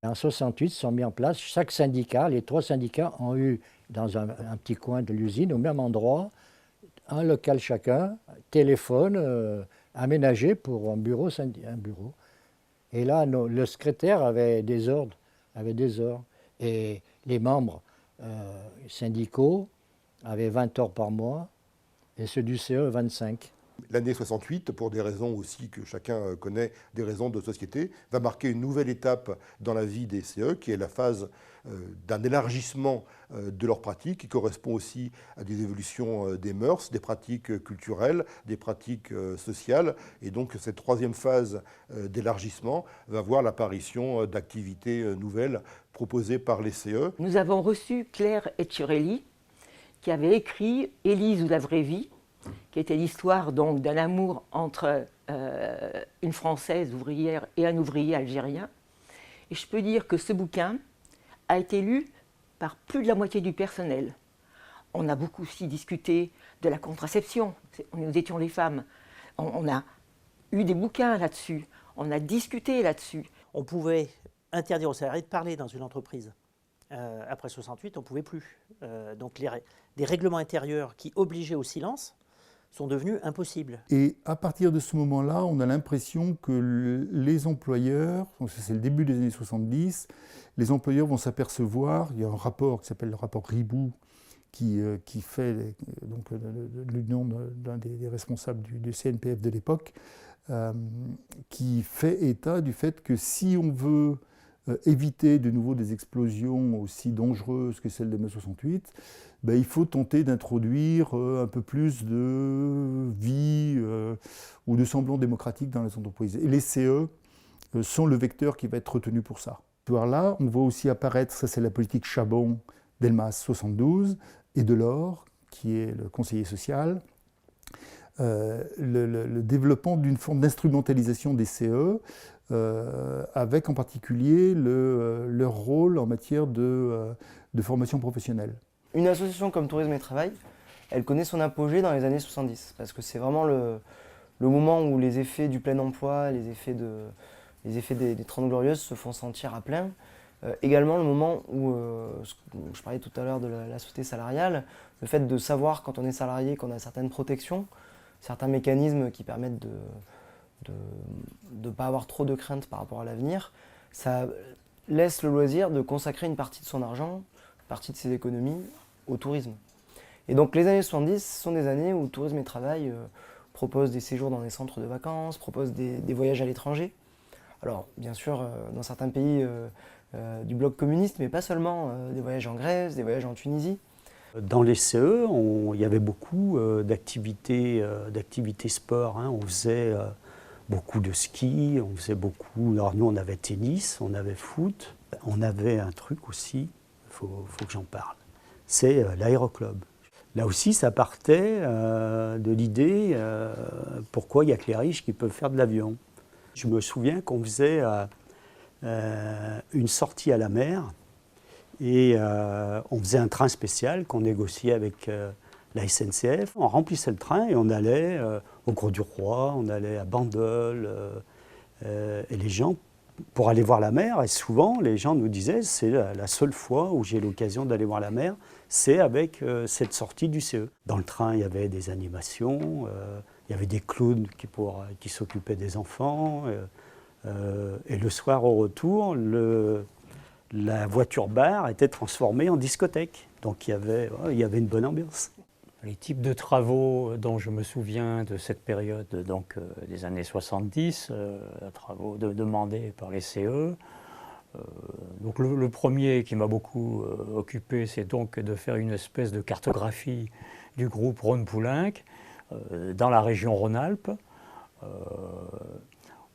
En 68, se sont mis en place, chaque syndicat, les 3 syndicats ont eu dans un petit coin de l'usine, au même endroit, un local chacun, téléphone aménagé pour un bureau. Et là, le secrétaire avait des ordres. Et les membres syndicaux avaient 20 heures par mois et ceux du CE 25. L'année 68, pour des raisons aussi que chacun connaît, des raisons de société, va marquer une nouvelle étape dans la vie des CE, qui est la phase d'un élargissement de leurs pratiques, qui correspond aussi à des évolutions des mœurs, des pratiques culturelles, des pratiques sociales. Et donc cette troisième phase d'élargissement va voir l'apparition d'activités nouvelles proposées par les CE. Nous avons reçu Claire Etcherelli, qui avait écrit « Élise ou la vraie vie », qui était l'histoire donc d'un amour entre une Française ouvrière et un ouvrier algérien. Et je peux dire que ce bouquin a été lu par plus de la moitié du personnel. On a beaucoup aussi discuté de la contraception. Nous étions les femmes. On a eu des bouquins là-dessus. On a discuté là-dessus. On pouvait interdire aux salariés de parler dans une entreprise. Après 68, on ne pouvait plus. Donc des règlements intérieurs qui obligeaient au silence sont devenus impossibles. Et à partir de ce moment-là, on a l'impression que les employeurs, c'est le début des années 70, les employeurs vont s'apercevoir, il y a un rapport qui s'appelle le rapport Ribou, qui fait donc, l'union d'un des responsables du CNPF de l'époque, qui fait état du fait que si on veut éviter de nouveau des explosions aussi dangereuses que celles de mai 68, ben, il faut tenter d'introduire un peu plus de vie ou de semblant démocratique dans les entreprises. Et les CE sont le vecteur qui va être retenu pour ça. Là, on voit aussi apparaître, ça c'est la politique Chabon d'Elmas 72, et Delors, qui est le conseiller social, le développement d'une forme d'instrumentalisation des CE, avec en particulier leur rôle en matière de formation professionnelle. Une association comme Tourisme et Travail, elle connaît son apogée dans les années 70, parce que c'est vraiment le moment où les effets du plein emploi, les effets des 30 Glorieuses se font sentir à plein. Également le moment où, je parlais tout à l'heure de la société salariale, le fait de savoir quand on est salarié qu'on a certaines protections, certains mécanismes qui permettent de ne pas avoir trop de craintes par rapport à l'avenir, ça laisse le loisir de consacrer une partie de son argent, une partie de ses économies au tourisme. Et donc les années 70 sont des années où Tourisme et Travail propose des séjours dans des centres de vacances, propose des voyages à l'étranger. Alors bien sûr dans certains pays du bloc communiste, mais pas seulement, des voyages en Grèce, des voyages en Tunisie. Dans les CE, il y avait beaucoup d'activités sport. Hein. On faisait beaucoup de ski, on faisait beaucoup... Alors nous, on avait tennis, on avait foot. On avait un truc aussi, il faut que j'en parle, c'est l'aéroclub. Là aussi, ça partait de l'idée pourquoi il n'y a que les riches qui peuvent faire de l'avion. Je me souviens qu'on faisait une sortie à la mer et on faisait un train spécial qu'on négociait avec la SNCF. On remplissait le train et on allait au Grau du Roi, on allait à Bandol et les gens, pour aller voir la mer, et souvent les gens nous disaient c'est la seule fois où j'ai l'occasion d'aller voir la mer, c'est avec cette sortie du CE. Dans le train, il y avait des animations, il y avait des clowns qui s'occupaient des enfants. Et le soir au retour, la voiture-bar était transformée en discothèque. Donc il y avait une bonne ambiance. Les types de travaux dont je me souviens de cette période, donc des années 70, travaux demandés par les CE. Donc le premier qui m'a beaucoup occupé, c'est donc de faire une espèce de cartographie du groupe Rhône-Poulenc dans la région Rhône-Alpes.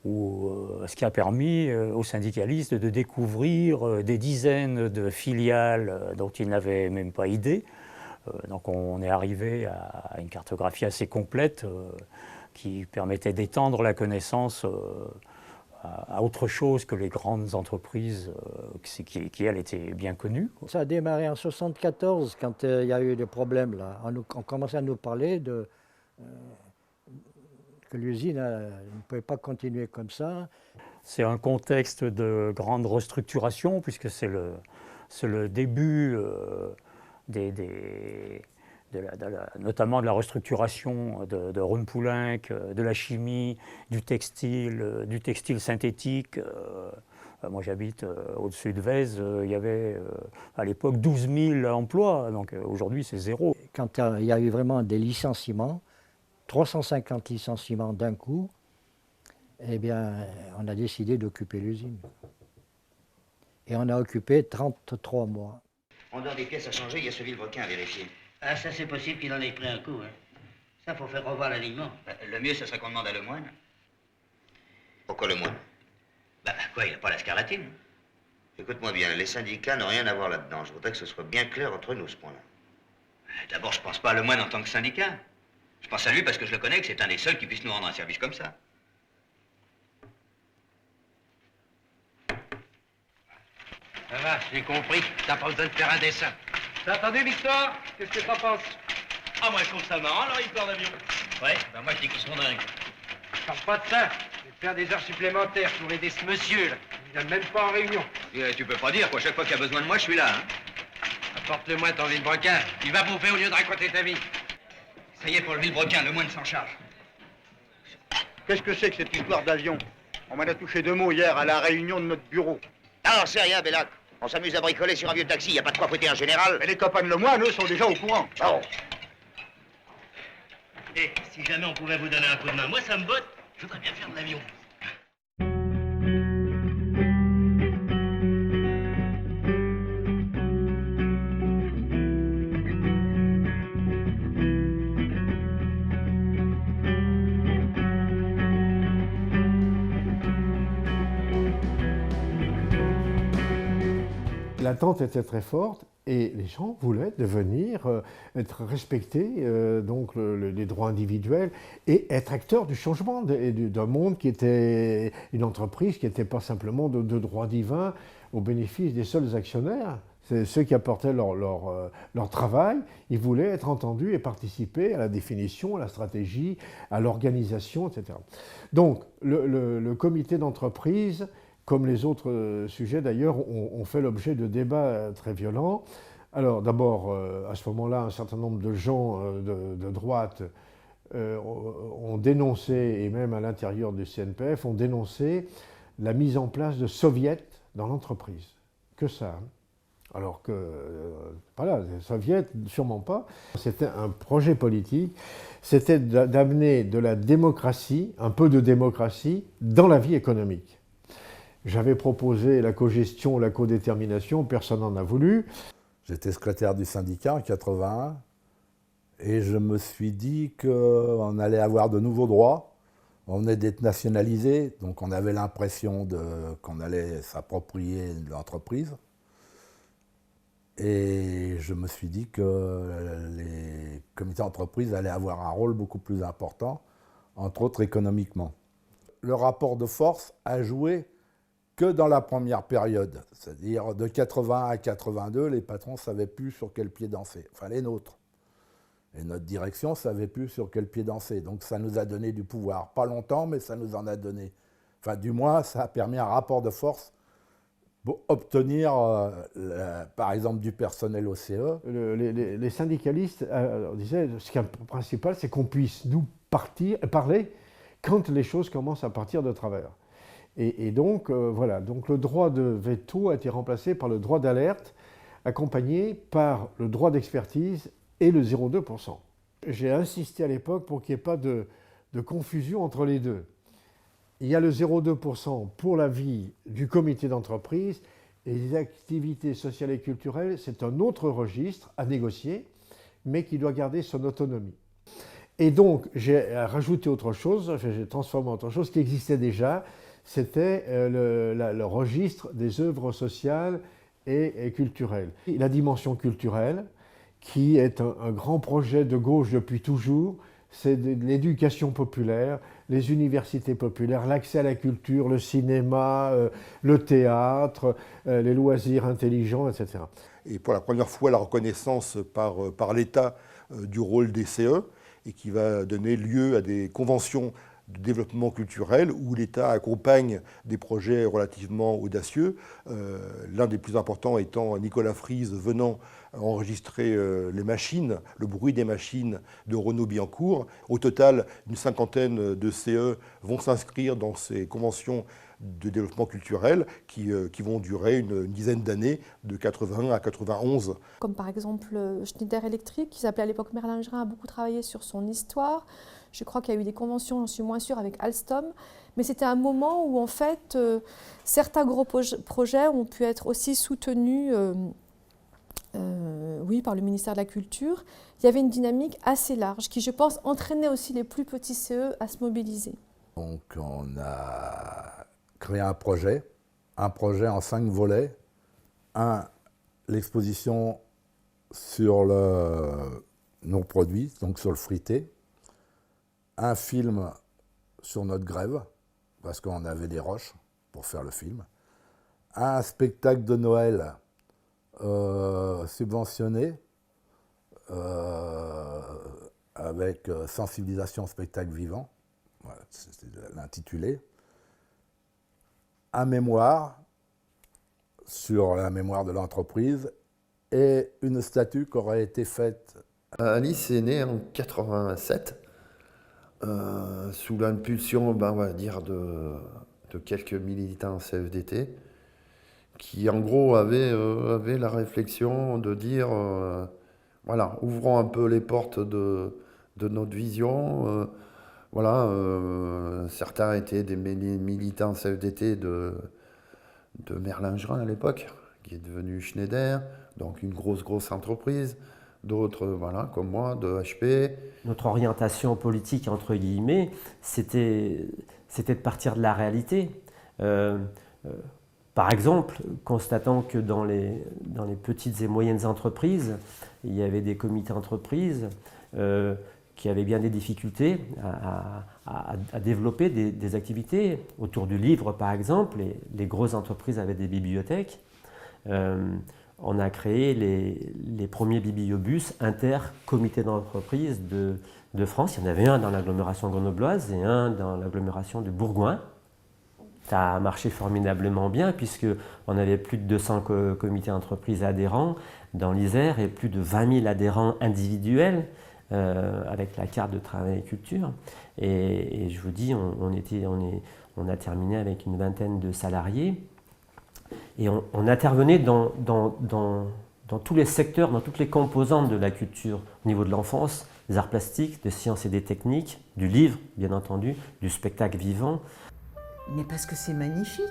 Ce qui a permis aux syndicalistes de découvrir des dizaines de filiales dont ils n'avaient même pas idée. Donc on est arrivé à une cartographie assez complète qui permettait d'étendre la connaissance à autre chose que les grandes entreprises qui elles, étaient bien connues. Ça a démarré en 1974 quand il y a eu des problèmes. Là. On commençait à nous parler que l'usine ne pouvait pas continuer comme ça. C'est un contexte de grande restructuration, puisque c'est le début notamment de la restructuration de Rhône-Poulenc, de la chimie, du textile synthétique. Moi j'habite au-dessus de Vèze, il y avait à l'époque 12 000 emplois, donc aujourd'hui c'est zéro. Quand il y a eu vraiment des licenciements, 350 licenciements d'un coup, eh bien, on a décidé d'occuper l'usine. Et on a occupé 33 mois. En dehors des pièces à changer, il y a ce vilebrequin à vérifier. Ah, ça c'est possible qu'il en ait pris un coup. Hein. Ça, faut faire revoir l'alignement. Le mieux, ce serait qu'on demande à Lemoine. Pourquoi Lemoine? Quoi, il n'a pas la scarlatine? Écoute-moi bien, les syndicats n'ont rien à voir là-dedans. Je voudrais que ce soit bien clair entre nous, ce point-là. D'abord, je pense pas à Lemoine en tant que syndicat. Je pense à lui parce que je le connais, que c'est un des seuls qui puisse nous rendre un service comme ça. Ça va, j'ai compris. T'as pas besoin de faire un dessin. T'as entendu, Victor? Qu'est-ce que t'en penses? Ah, moi, je trouve ça marrant, leur histoire d'avion. Ouais. Ben, moi, je dis qu'ils sont dingues. Je parle pas de ça. Je vais faire des heures supplémentaires pour aider ce monsieur, là. Il vient même pas en réunion. Tu peux pas dire, quoi. Chaque fois qu'il y a besoin de moi, je suis là, hein. Apporte-le-moi ton vilebrequin. Il va bouffer au lieu de raconter ta vie. Ça y est, pour le vilebrequin, le moine s'en charge. Qu'est-ce que c'est que cette histoire d'avion? On m'en a touché 2 mots hier à la réunion de notre bureau. Ah, c'est rien, Bellac. On s'amuse à bricoler sur un vieux taxi, y a pas de quoi fouetter un général. Mais les copains de Lemoine, eux, sont déjà au courant. Bon. Et si jamais on pouvait vous donner un coup de main, moi, ça me botte. Je voudrais bien faire de l'avion. L'attente était très forte et les gens voulaient devenir, être respectés, donc les droits individuels et être acteurs du changement d'un monde qui était une entreprise qui n'était pas simplement de droits divins au bénéfice des seuls actionnaires. C'est ceux qui apportaient leur travail, ils voulaient être entendus et participer à la définition, à la stratégie, à l'organisation, etc. Donc le comité d'entreprise, comme les autres sujets d'ailleurs, ont fait l'objet de débats très violents. Alors d'abord, à ce moment-là, un certain nombre de gens de droite ont dénoncé, et même à l'intérieur du CNPF, ont dénoncé la mise en place de soviets dans l'entreprise. Que ça, hein. Alors que, voilà, les soviets, sûrement pas. C'était un projet politique, c'était d'amener de la démocratie, un peu de démocratie, dans la vie économique. J'avais proposé la cogestion, la codétermination, personne n'en a voulu. J'étais secrétaire du syndicat en 81 et je me suis dit qu'on allait avoir de nouveaux droits. On venait d'être nationalisé, donc on avait l'impression qu'on allait s'approprier l'entreprise. Et je me suis dit que les comités d'entreprise allaient avoir un rôle beaucoup plus important, entre autres économiquement. Le rapport de force a joué que dans la première période, c'est-à-dire de 81 à 82, les patrons ne savaient plus sur quel pied danser, enfin les nôtres. Et notre direction ne savait plus sur quel pied danser, donc ça nous a donné du pouvoir. Pas longtemps, mais ça nous en a donné. Enfin, du moins, ça a permis un rapport de force pour obtenir, par exemple, du personnel au CE. Les syndicalistes disaient, ce qui est principal, c'est qu'on puisse nous parler quand les choses commencent à partir de travers. Et donc, voilà, donc le droit de veto a été remplacé par le droit d'alerte, accompagné par le droit d'expertise et le 0,2%. J'ai insisté à l'époque pour qu'il n'y ait pas de confusion entre les deux. Il y a le 0,2% pour la vie du comité d'entreprise et les activités sociales et culturelles, c'est un autre registre à négocier, mais qui doit garder son autonomie. Et donc, j'ai rajouté autre chose, enfin, j'ai transformé autre chose qui existait déjà, c'était le registre des œuvres sociales et culturelles. La dimension culturelle, qui est un grand projet de gauche depuis toujours, c'est de l'éducation populaire, les universités populaires, l'accès à la culture, le cinéma, le théâtre, les loisirs intelligents, etc. Et pour la première fois, la reconnaissance par l'État du rôle des CE, et qui va donner lieu à des conventions de développement culturel où l'État accompagne des projets relativement audacieux. L'un des plus importants étant Nicolas Frise venant enregistrer les machines, le bruit des machines de Renaud Billancourt. Au total, une cinquantaine de CE vont s'inscrire dans ces conventions de développement culturel qui vont durer une dizaine d'années, de 81 à 91. Comme par exemple Schneider Electric, qui s'appelait à l'époque Merlin-Gerin, a beaucoup travaillé sur son histoire. Je crois qu'il y a eu des conventions, j'en suis moins sûre, avec Alstom. Mais c'était un moment où, en fait, certains gros projets ont pu être aussi soutenus oui, par le ministère de la Culture. Il y avait une dynamique assez large qui, je pense, entraînait aussi les plus petits CE à se mobiliser. Donc on a créé un projet en 5 volets. L'exposition sur nos produits, donc sur le fruité. un film sur notre grève, parce qu'on avait des roches pour faire le film, un spectacle de Noël subventionné, avec sensibilisation spectacle vivant, voilà, c'était l'intitulé, un mémoire sur la mémoire de l'entreprise et une statue qui aurait été faite. Alice est née en 87, sous l'impulsion, on va dire, de quelques militants CFDT, qui en gros avaient la réflexion de dire, voilà, ouvrons un peu les portes de notre vision. Certains étaient des militants CFDT de Merlin-Gerin à l'époque, qui est devenu Schneider, donc une grosse entreprise. D'autres, voilà, comme moi, de HP. Notre orientation politique, entre guillemets, c'était de partir de la réalité. Par exemple, constatant que dans les petites et moyennes entreprises, il y avait des comités entreprises qui avaient bien des difficultés à développer des activités autour du livre, par exemple. Les grosses entreprises avaient des bibliothèques. On a créé les premiers bibliobus inter-comités d'entreprise de France. Il y en avait un dans l'agglomération grenobloise et un dans l'agglomération de Bourgoin. Ça a marché formidablement bien puisqu'on avait plus de 200 comités d'entreprise adhérents dans l'Isère et plus de 20 000 adhérents individuels avec la carte de travail et culture. Et je vous dis, on a terminé avec une vingtaine de salariés. Et on intervenait dans tous les secteurs, dans toutes les composantes de la culture, au niveau de l'enfance, des arts plastiques, des sciences et des techniques, du livre, bien entendu, du spectacle vivant. Mais parce que c'est magnifique.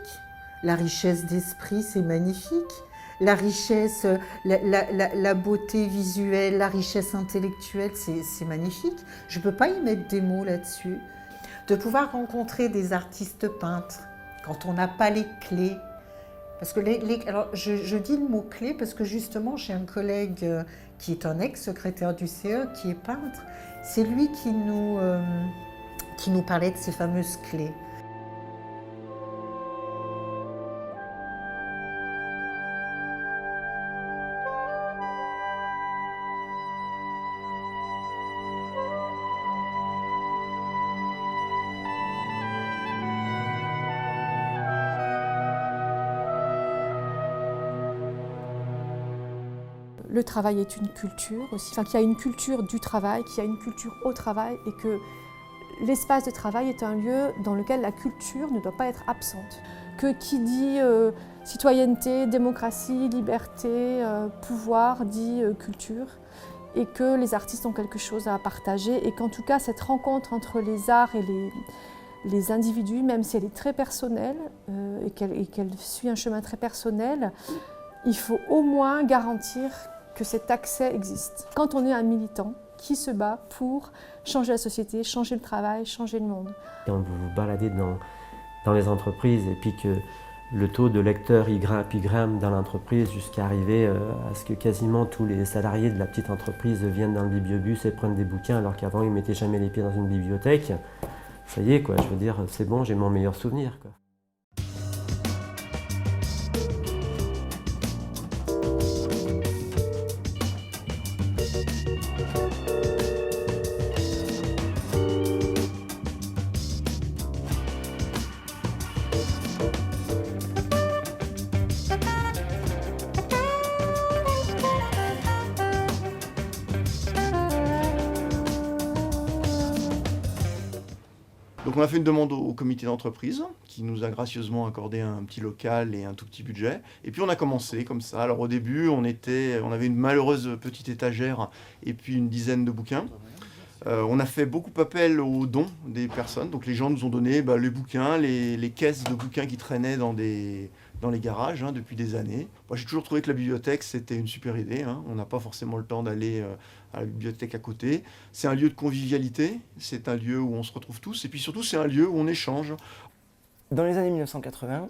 La richesse d'esprit, c'est magnifique. La richesse, la beauté visuelle, la richesse intellectuelle, c'est magnifique. Je ne peux pas y mettre des mots là-dessus. De pouvoir rencontrer des artistes peintres, quand on n'a pas les clés. Parce que alors je dis le mot clé parce que justement j'ai un collègue qui est un ex-secrétaire du CE qui est peintre. C'est lui qui nous parlait de ces fameuses clés. Le travail est une culture aussi, enfin, qu'il y a une culture du travail, qu'il y a une culture au travail et que l'espace de travail est un lieu dans lequel la culture ne doit pas être absente. Que qui dit citoyenneté, démocratie, liberté, pouvoir dit culture et que les artistes ont quelque chose à partager et qu'en tout cas cette rencontre entre les arts et les individus, même si elle est très personnelle et qu'elle suit un chemin très personnel, il faut au moins garantir que cet accès existe. Quand on est un militant qui se bat pour changer la société, changer le travail, changer le monde. Et on vous baladez dans les entreprises et puis que le taux de lecteurs y grimpe dans l'entreprise jusqu'à arriver à ce que quasiment tous les salariés de la petite entreprise viennent dans le bibliobus et prennent des bouquins alors qu'avant ils ne mettaient jamais les pieds dans une bibliothèque. Ça y est, quoi, je veux dire, c'est bon, j'ai mon meilleur souvenir, quoi. Donc on a fait une demande au comité d'entreprise qui nous a gracieusement accordé un petit local et un tout petit budget. Et puis on a commencé comme ça. Alors au début, on avait une malheureuse petite étagère et puis une dizaine de bouquins. On a fait beaucoup appel aux dons des personnes. Donc les gens nous ont donné les bouquins, les caisses de bouquins qui traînaient dans les garages depuis des années. Moi, j'ai toujours trouvé que la bibliothèque, c'était une super idée. On n'a pas forcément le temps d'aller à la bibliothèque à côté. C'est un lieu de convivialité, c'est un lieu où on se retrouve tous, et puis surtout, c'est un lieu où on échange. Dans les années 1980,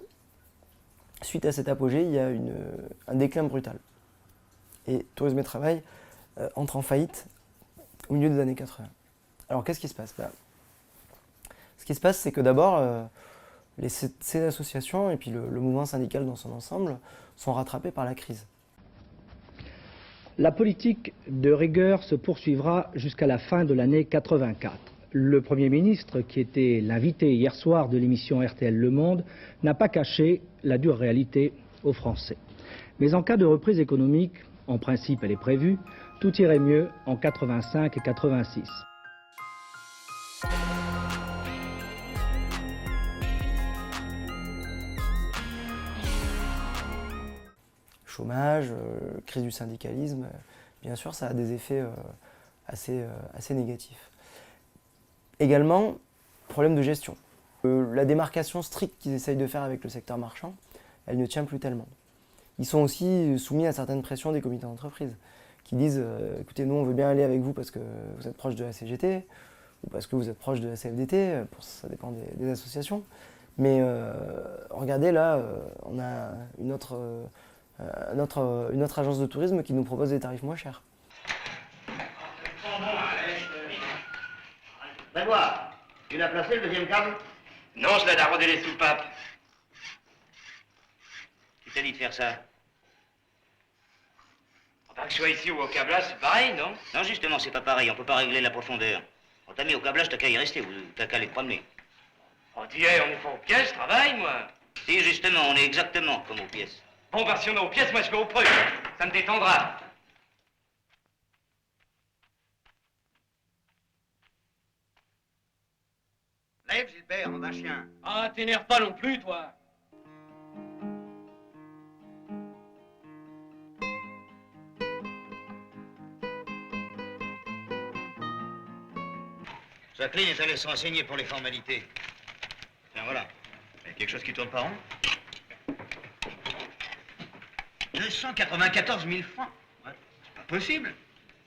suite à cet apogée, il y a un déclin brutal. Et Tourisme et Travail entre en faillite au milieu des années 80. Alors, qu'est-ce qui se passe ? qui se passe, c'est que d'abord, ces associations et puis le mouvement syndical dans son ensemble sont rattrapés par la crise. La politique de rigueur se poursuivra jusqu'à la fin de l'année 84. Le Premier ministre, qui était l'invité hier soir de l'émission RTL Le Monde, n'a pas caché la dure réalité aux Français. Mais en cas de reprise économique, en principe elle est prévue, tout irait mieux en 85 et 86. Chômage, crise du syndicalisme, bien sûr ça a des effets assez négatifs. Également, problème de gestion. La démarcation stricte qu'ils essayent de faire avec le secteur marchand, elle ne tient plus tellement. Ils sont aussi soumis à certaines pressions des comités d'entreprise qui disent écoutez, nous on veut bien aller avec vous parce que vous êtes proche de la CGT ou parce que vous êtes proche de la CFDT, ça dépend des associations. Mais regardez là, on a une autre agence de tourisme qui nous propose des tarifs moins chers. Grégoire, tu l'as placé le deuxième câble? Non, je l'ai arrondé les soupapes. Qui t'a dit de faire ça? Enfin, que je sois ici ou au câblage, c'est pareil, non? Non, justement, c'est pas pareil, on peut pas régler la profondeur. On t'a mis au câblage, t'as qu'à y rester, ou t'as qu'à les promener. On dit, hey, on est pas aux pièces, je travaille, moi. Si, justement, on est exactement comme aux pièces. Bon, bah, si on est aux pièces, moi, je vais au prix. Ça me détendra. Lève, Gilbert, on va chien. Ah, t'énerve pas non plus, toi. Jacqueline est allée se renseigner pour les formalités. Tiens, voilà. Il y a quelque chose qui tourne pas rond? 294 000 francs. Ouais, c'est pas possible.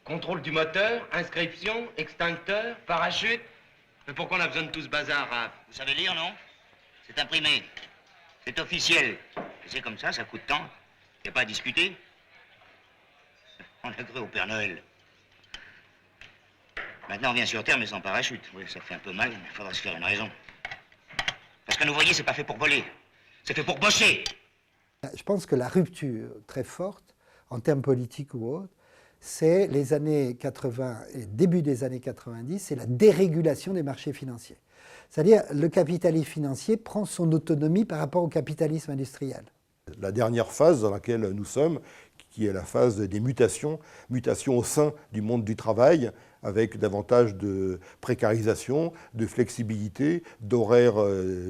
Contrôle du moteur, inscription, extincteur, parachute. Mais pourquoi on a besoin de tout ce bazar, Raph? Vous savez lire, non? C'est imprimé. C'est officiel. Et c'est comme ça coûte tant. Y a pas à discuter. On a cru au Père Noël. Maintenant, on vient sur Terre, mais sans parachute. Oui, ça fait un peu mal, mais il faudra se faire une raison. Parce que nous voyez, c'est pas fait pour voler. C'est fait pour bosser. Je pense que la rupture très forte, en termes politiques ou autres, c'est les années 80 et début des années 90, c'est la dérégulation des marchés financiers. C'est-à-dire le capitalisme financier prend son autonomie par rapport au capitalisme industriel. La dernière phase dans laquelle nous sommes, qui est la phase des mutations au sein du monde du travail, avec davantage de précarisation, de flexibilité, d'horaires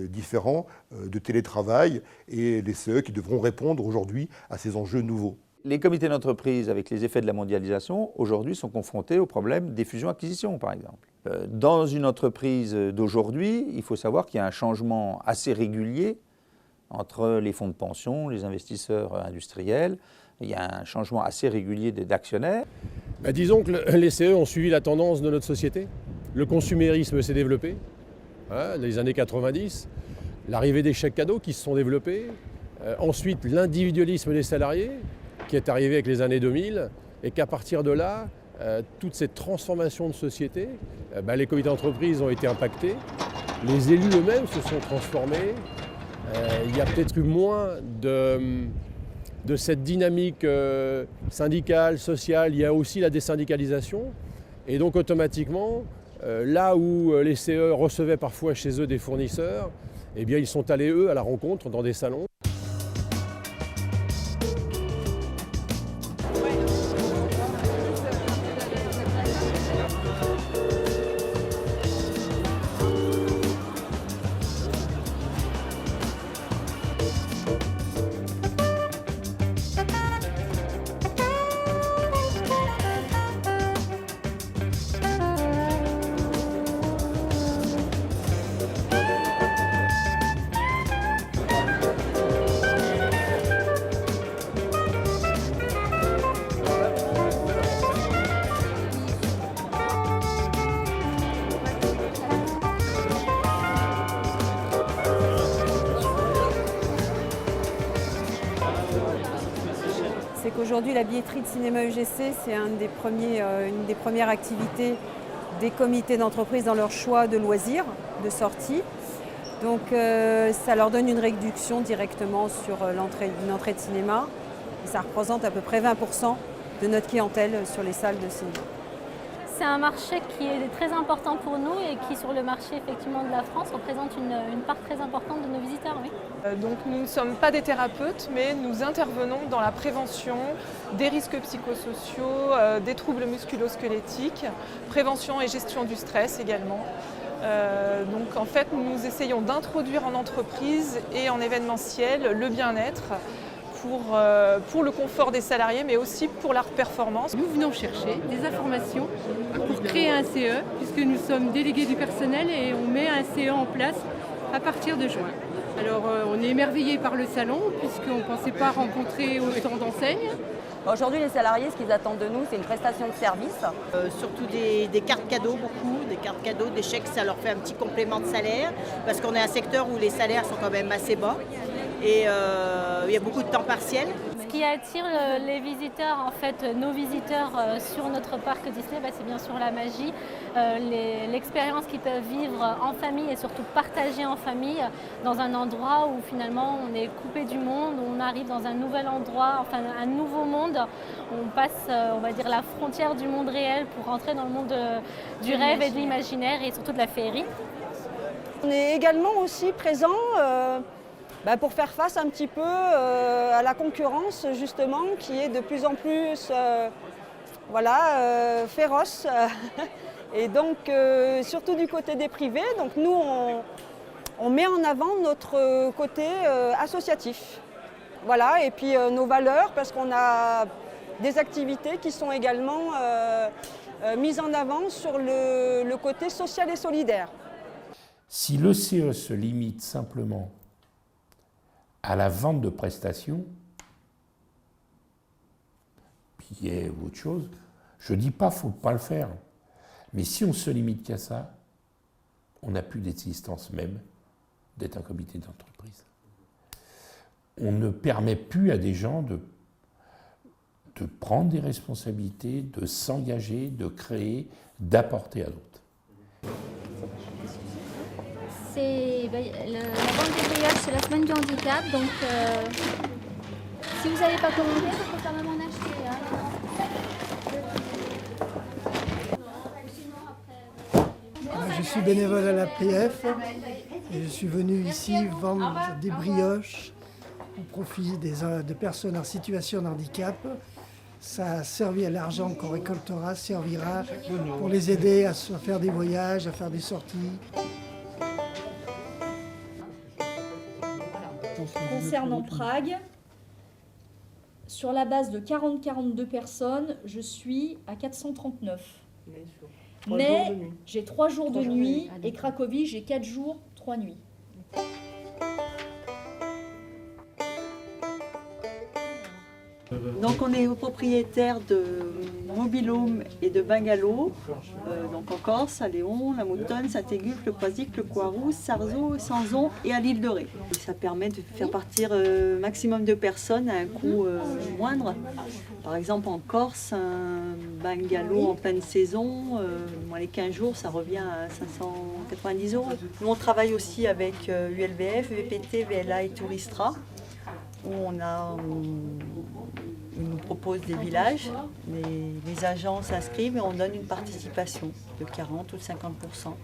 différents, de télétravail, et les CE qui devront répondre aujourd'hui à ces enjeux nouveaux. Les comités d'entreprise, avec les effets de la mondialisation, aujourd'hui sont confrontés au problème des fusions-acquisitions, par exemple. Dans une entreprise d'aujourd'hui, il faut savoir qu'il y a un changement assez régulier entre les fonds de pension, les investisseurs industriels. Il y a un changement assez régulier d'actionnaires. Disons que les CE ont suivi la tendance de notre société. Le consumérisme s'est développé, dans les années 90. L'arrivée des chèques cadeaux qui se sont développés. Ensuite, l'individualisme des salariés, qui est arrivé avec les années 2000, et qu'à partir de là, toute cette transformation de société, les comités d'entreprise ont été impactés, les élus eux-mêmes se sont transformés, il y a peut-être eu moins de cette dynamique syndicale, sociale, il y a aussi la désyndicalisation, et donc automatiquement, là où les CE recevaient parfois chez eux des fournisseurs, eh bien ils sont allés eux à la rencontre dans des salons. C'est qu'aujourd'hui, la billetterie de cinéma UGC, c'est une des premières activités des comités d'entreprise dans leur choix de loisirs, de sortie. Donc ça leur donne une réduction directement sur une entrée de cinéma. Et ça représente à peu près 20% de notre clientèle sur les salles de cinéma. C'est un marché qui est très important pour nous et qui, sur le marché effectivement de la France, représente une part très importante de nos visiteurs. Oui. Donc nous ne sommes pas des thérapeutes, mais nous intervenons dans la prévention des risques psychosociaux, des troubles musculo-squelettiques, prévention et gestion du stress également. Donc en fait, nous essayons d'introduire en entreprise et en événementiel le bien-être pour le confort des salariés, mais aussi pour leur performance. Nous venons chercher des informations pour créer un CE, puisque nous sommes délégués du personnel et on met un CE en place à partir de juin. Alors on est émerveillés par le salon, puisqu'on ne pensait pas rencontrer autant d'enseignes. Aujourd'hui, les salariés, ce qu'ils attendent de nous, c'est une prestation de service. Surtout des cartes cadeaux, beaucoup, des cartes cadeaux, des chèques, ça leur fait un petit complément de salaire, parce qu'on est un secteur où les salaires sont quand même assez bas. Et il y a beaucoup de temps partiel. Ce qui attire les visiteurs, en fait, nos visiteurs sur notre parc Disney, c'est bien sûr la magie, l'expérience qu'ils peuvent vivre en famille et surtout partager en famille dans un endroit où finalement on est coupé du monde, on arrive dans un nouvel endroit, enfin un nouveau monde, on passe, on va dire, la frontière du monde réel pour rentrer dans le monde du rêve et de l'imaginaire et surtout de la féerie. On est également aussi présent pour faire face un petit peu à la concurrence justement qui est de plus en plus féroce et donc surtout du côté des privés. Donc nous on met en avant notre côté associatif. Voilà, et puis nos valeurs parce qu'on a des activités qui sont également mises en avant sur le côté social et solidaire. Si le CE se limite simplement à la vente de prestations, billets ou autre chose, je ne dis pas qu'il ne faut pas le faire. Mais si on se limite qu'à ça, on n'a plus d'existence même d'être un comité d'entreprise. On ne permet plus à des gens de prendre des responsabilités, de s'engager, de créer, d'apporter à d'autres. La vente des brioches, c'est la semaine du handicap, donc si vous n'avez pas commandé, vous pouvez quand même en acheter. Je suis bénévole à l'APF et je suis venu ici vendre des brioches au profit des personnes en situation de handicap. Ça a servi à l'argent qu'on récoltera, servira pour les aider à faire des voyages, à faire des sorties. Concernant Prague, sur la base de 40-42 personnes, je suis à 439. Mais j'ai 3 jours de nuit et Cracovie, j'ai 4 jours, 3 nuits. Donc on est propriétaire de mobil-home et de bungalows, donc en Corse, à Léon, la Moutonne, Saint-Égulphe, le Croisic, le Croix-Rousse, Sarzeau, Sanzon et à l'île de Ré. Et ça permet de faire partir maximum de personnes à un coût moindre. Par exemple en Corse, un bungalow en pleine saison, les 15 jours, ça revient à 590 €. Nous on travaille aussi avec ULVF, VPT, VLA et Touristra, où ils nous proposent des villages, les agents s'inscrivent et on donne une participation de 40 ou de 50%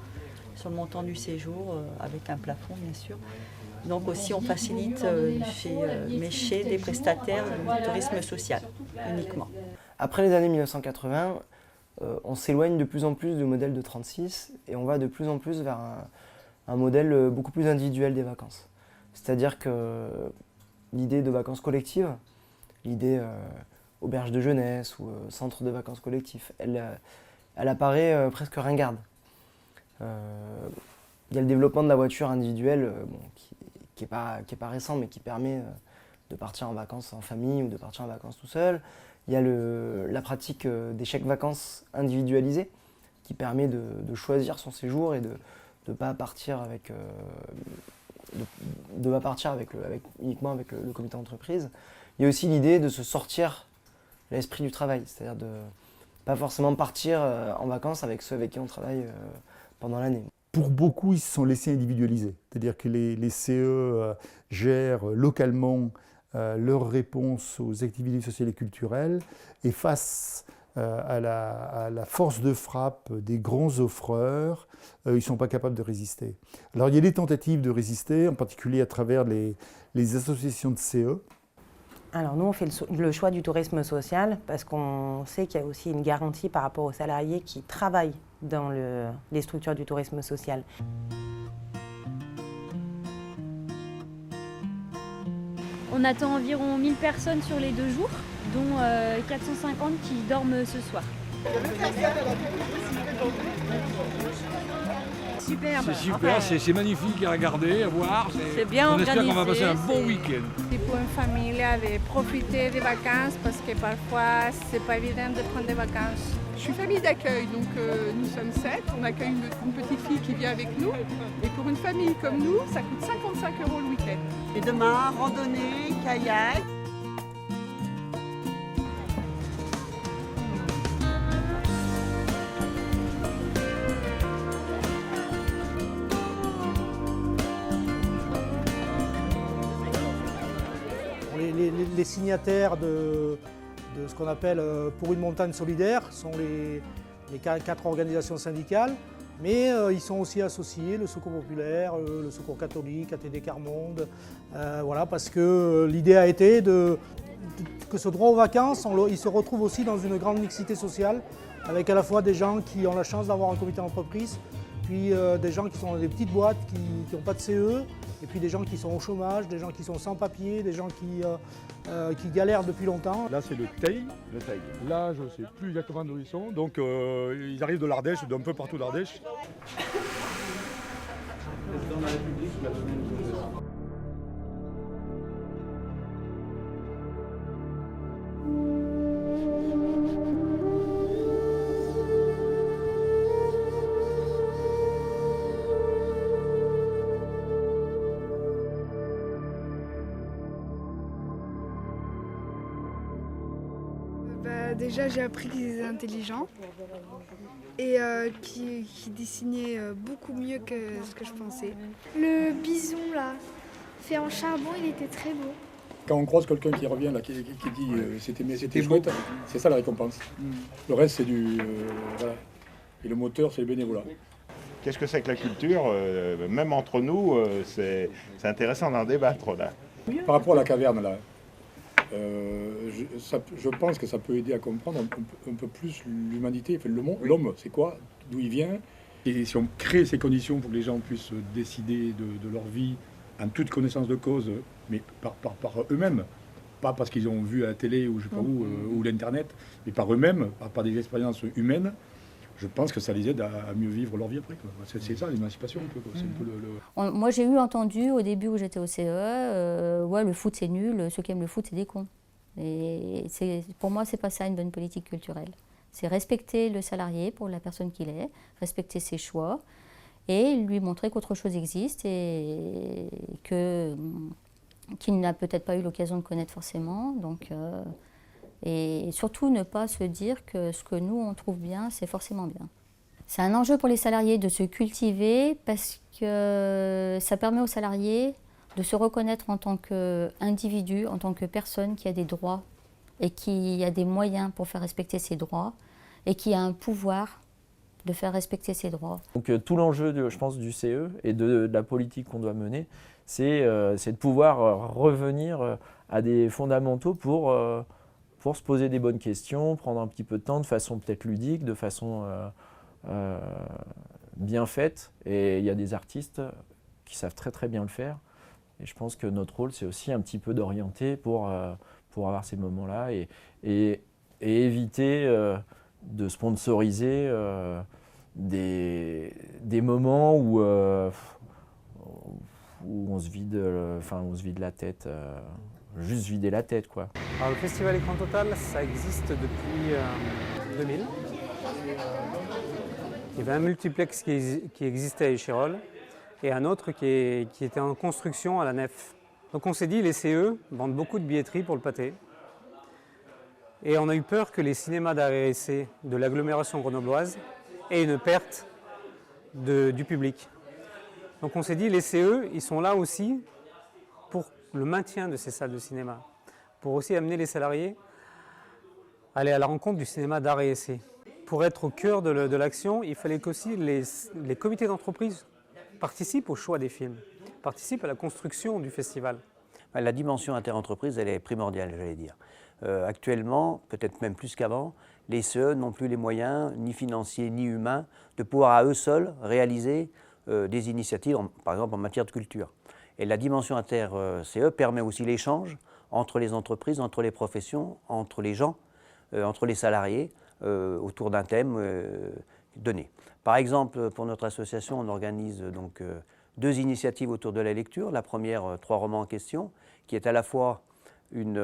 sur le montant du séjour, avec un plafond bien sûr. Donc aussi on facilite chez des prestataires du tourisme social uniquement. Après les années 1980, on s'éloigne de plus en plus du modèle de 36 et on va de plus en plus vers un modèle beaucoup plus individuel des vacances. C'est-à-dire que l'idée de vacances collectives, l'idée auberge de jeunesse ou centre de vacances collectifs, elle apparaît presque ringarde. Il y a le développement de la voiture individuelle qui est pas récent, mais qui permet de partir en vacances en famille ou de partir en vacances tout seul. Il y a la pratique des chèques vacances individualisés qui permet de choisir son séjour et de ne pas partir uniquement avec le comité d'entreprise. Il y a aussi l'idée de se sortir l'esprit du travail, c'est-à-dire pas forcément partir en vacances avec ceux avec qui on travaille pendant l'année. Pour beaucoup, ils se sont laissés individualiser. C'est-à-dire que les CE gèrent localement leurs réponses aux activités sociales et culturelles et face à la force de frappe des grands offreurs, ils ne sont pas capables de résister. Alors il y a des tentatives de résister, en particulier à travers les associations de CE. Alors nous, on fait le choix du tourisme social parce qu'on sait qu'il y a aussi une garantie par rapport aux salariés qui travaillent dans les structures du tourisme social. On attend environ 1000 personnes sur les 2 jours, dont 450 qui dorment ce soir. Superbe. C'est super, enfin, c'est magnifique à regarder, à voir. C'est bien organisé. On espère qu'on va passer un bon week-end. C'est pour une famille de profiter des vacances parce que parfois c'est pas évident de prendre des vacances. Je suis famille d'accueil, donc nous sommes 7. On accueille une petite fille qui vient avec nous. Et pour une famille comme nous, ça coûte 55 € le week-end. Et demain, randonnée, kayak. Les signataires de ce qu'on appelle Pour une montagne solidaire sont les 4 organisations syndicales, mais ils sont aussi associés, le Secours populaire, le Secours catholique, ATD Quart-Monde, voilà, parce que l'idée a été que ce droit aux vacances, il se retrouve aussi dans une grande mixité sociale, avec à la fois des gens qui ont la chance d'avoir un comité d'entreprise, puis des gens qui sont dans des petites boîtes qui n'ont pas de CE, et puis des gens qui sont au chômage, des gens qui sont sans papier, des gens qui galèrent depuis longtemps. Là, c'est le Teil. Là, je ne sais plus exactement d'où ils sont. Donc, ils arrivent de l'Ardèche, d'un peu partout d'Ardèche. Président de la République, Déjà, j'ai appris qu'ils étaient intelligents et qui dessinaient beaucoup mieux que ce que je pensais. Le bison, là, fait en charbon, il était très beau. Quand on croise quelqu'un qui revient, là, qui dit c'était chouette, c'est ça la récompense. Le reste, c'est du... voilà. Et le moteur, c'est le bénévolat. Qu'est-ce que c'est que la culture? Même entre nous, c'est intéressant d'en débattre, là. Par rapport à la caverne, là, je pense que ça peut aider à comprendre un peu plus l'humanité, enfin, l'homme, c'est quoi, d'où il vient. Et si on crée ces conditions pour que les gens puissent décider de leur vie en toute connaissance de cause, mais par eux-mêmes, pas parce qu'ils ont vu à la télé ou je sais pas où, ou l'internet, mais par eux-mêmes, par des expériences humaines, je pense que ça les aide à mieux vivre leur vie après. C'est ça l'émancipation un peu. C'est un peu Moi j'ai entendu au début où j'étais au CE, ouais, le foot c'est nul, ceux qui aiment le foot c'est des cons. Et pour moi c'est pas ça une bonne politique culturelle. C'est respecter le salarié pour la personne qu'il est, respecter ses choix et lui montrer qu'autre chose existe et qu'il n'a peut-être pas eu l'occasion de connaître forcément. Donc, et surtout ne pas se dire que ce que nous on trouve bien, c'est forcément bien. C'est un enjeu pour les salariés de se cultiver parce que ça permet aux salariés de se reconnaître en tant qu'individu, en tant que personne qui a des droits et qui a des moyens pour faire respecter ses droits et qui a un pouvoir de faire respecter ses droits. Donc tout l'enjeu, je pense, du CE et de la politique qu'on doit mener, c'est de pouvoir revenir à des fondamentaux pour se poser des bonnes questions, prendre un petit peu de temps, de façon peut-être ludique, de façon bien faite. Et il y a des artistes qui savent très très bien le faire. Et je pense que notre rôle, c'est aussi un petit peu d'orienter pour avoir ces moments-là et éviter de sponsoriser des moments où on se vide, on se vide la tête, juste vider la tête, quoi. Alors, le Festival Écran Total, ça existe depuis 2000. Il y avait un multiplex qui existait à Échirolles et un autre qui était en construction à la Nef. Donc on s'est dit, les CE vendent beaucoup de billetterie pour le pâté. Et on a eu peur que les cinémas d'art et essai de l'agglomération grenobloise aient une perte du public. Donc on s'est dit, les CE, ils sont là aussi pour le maintien de ces salles de cinéma, pour aussi amener les salariés à aller à la rencontre du cinéma d'art et essai. Pour être au cœur de l'action, il fallait qu'aussi les comités d'entreprise participent au choix des films, participent à la construction du festival. La dimension interentreprise, elle est primordiale, j'allais dire. Actuellement, peut-être même plus qu'avant, les CE n'ont plus les moyens, ni financiers, ni humains, de pouvoir à eux seuls réaliser des initiatives, par exemple en matière de culture. Et la dimension inter-CE permet aussi l'échange entre les entreprises, entre les professions, entre les gens, entre les salariés, autour d'un thème donné. Par exemple, pour notre association, on organise donc 2 initiatives autour de la lecture. La première, 3 romans en question, qui est à la fois une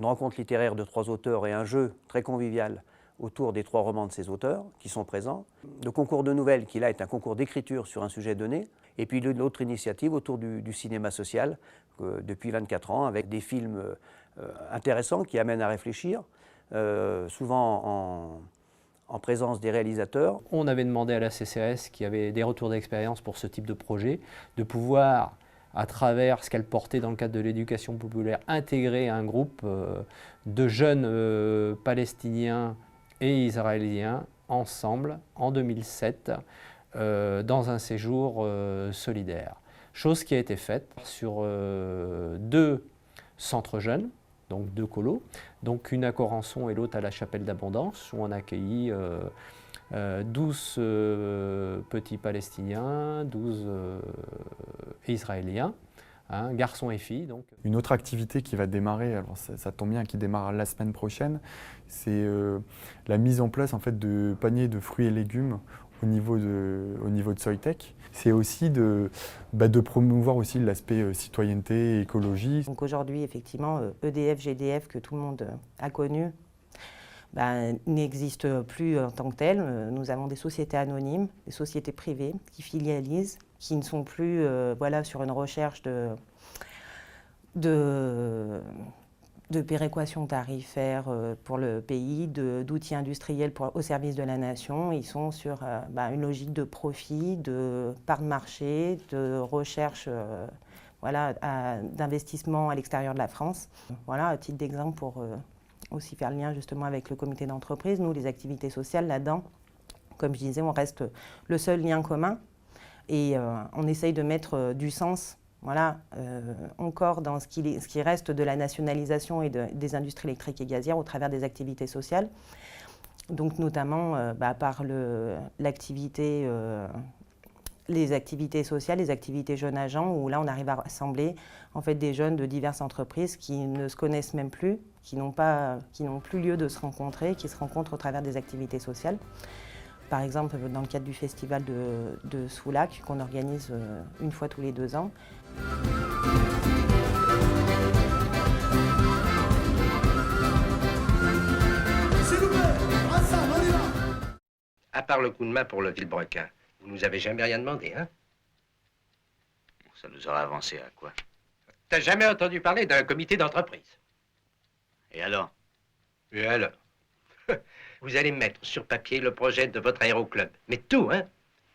rencontre littéraire de 3 auteurs et un jeu très convivial autour des 3 romans de ces auteurs qui sont présents. Le concours de nouvelles, qui là est un concours d'écriture sur un sujet donné. Et puis l'autre initiative autour du cinéma social, depuis 24 ans, avec des films intéressants qui amènent à réfléchir, souvent en présence des réalisateurs. On avait demandé à la CCAS, qui avait des retours d'expérience pour ce type de projet, de pouvoir, à travers ce qu'elle portait dans le cadre de l'éducation populaire, intégrer un groupe de jeunes palestiniens et israéliens ensemble en 2007 dans un séjour solidaire. Chose qui a été faite sur 2 centres jeunes, donc 2 colos, donc une à Corançon et l'autre à la Chapelle d'Abondance, où on a accueilli 12 petits Palestiniens, 12 Israéliens, hein, garçons et filles. Donc. Une autre activité qui va démarrer, alors ça tombe bien, qui démarre la semaine prochaine, c'est la mise en place en fait, de paniers de fruits et légumes au niveau de Soitec. C'est aussi de promouvoir aussi l'aspect citoyenneté et écologie. Donc aujourd'hui, effectivement, EDF, GDF, que tout le monde a connu, n'existe plus en tant que tel. Nous avons des sociétés anonymes, des sociétés privées qui filialisent, qui ne sont plus voilà, sur une recherche de péréquation tarifaire pour le pays, d'outils industriels au service de la nation. Ils sont sur une logique de profit, de part de marché, de recherche voilà, d'investissement à l'extérieur de la France. Voilà, à titre d'exemple pour aussi faire le lien justement avec le comité d'entreprise. Nous, les activités sociales, là-dedans, comme je disais, on reste le seul lien commun et on essaye de mettre du sens voilà, encore dans ce qui reste de la nationalisation et des industries électriques et gazières au travers des activités sociales. Donc notamment par l'activité, les activités sociales, les activités jeunes agents, où là on arrive à rassembler en fait, des jeunes de diverses entreprises qui ne se connaissent même plus, qui n'ont plus lieu de se rencontrer, qui se rencontrent au travers des activités sociales. Par exemple, dans le cadre du festival de Soulac, qu'on organise une fois tous les 2 ans. À part le coup de main pour le Villebrequin, vous nous avez jamais rien demandé, hein? Ça nous aura avancé à quoi? T'as jamais entendu parler d'un comité d'entreprise? Et alors? Et alors? Vous allez mettre sur papier le projet de votre aéroclub. Mais tout, hein?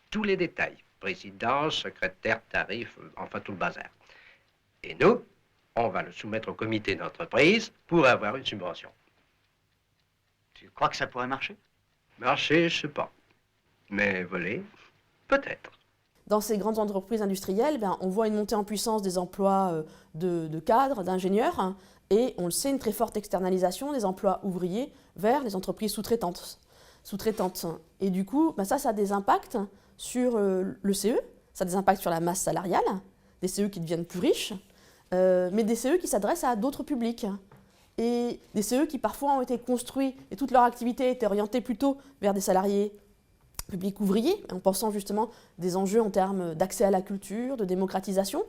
Tous les détails. Président, secrétaire, tarif, enfin tout le bazar. Et nous, on va le soumettre au comité d'entreprise pour avoir une subvention. Tu crois que ça pourrait marcher? Marcher, je sais pas. Mais voler, peut-être. Dans ces grandes entreprises industrielles, on voit une montée en puissance des emplois de cadres, d'ingénieurs, hein, et on le sait, une très forte externalisation des emplois ouvriers vers les entreprises sous-traitantes. Et du coup, ça a des impacts sur le CE, ça a des impacts sur la masse salariale, des CE qui deviennent plus riches, mais des CE qui s'adressent à d'autres publics. Et des CE qui parfois ont été construits et toute leur activité était orientée plutôt vers des salariés publics ouvriers, en pensant justement des enjeux en termes d'accès à la culture, de démocratisation.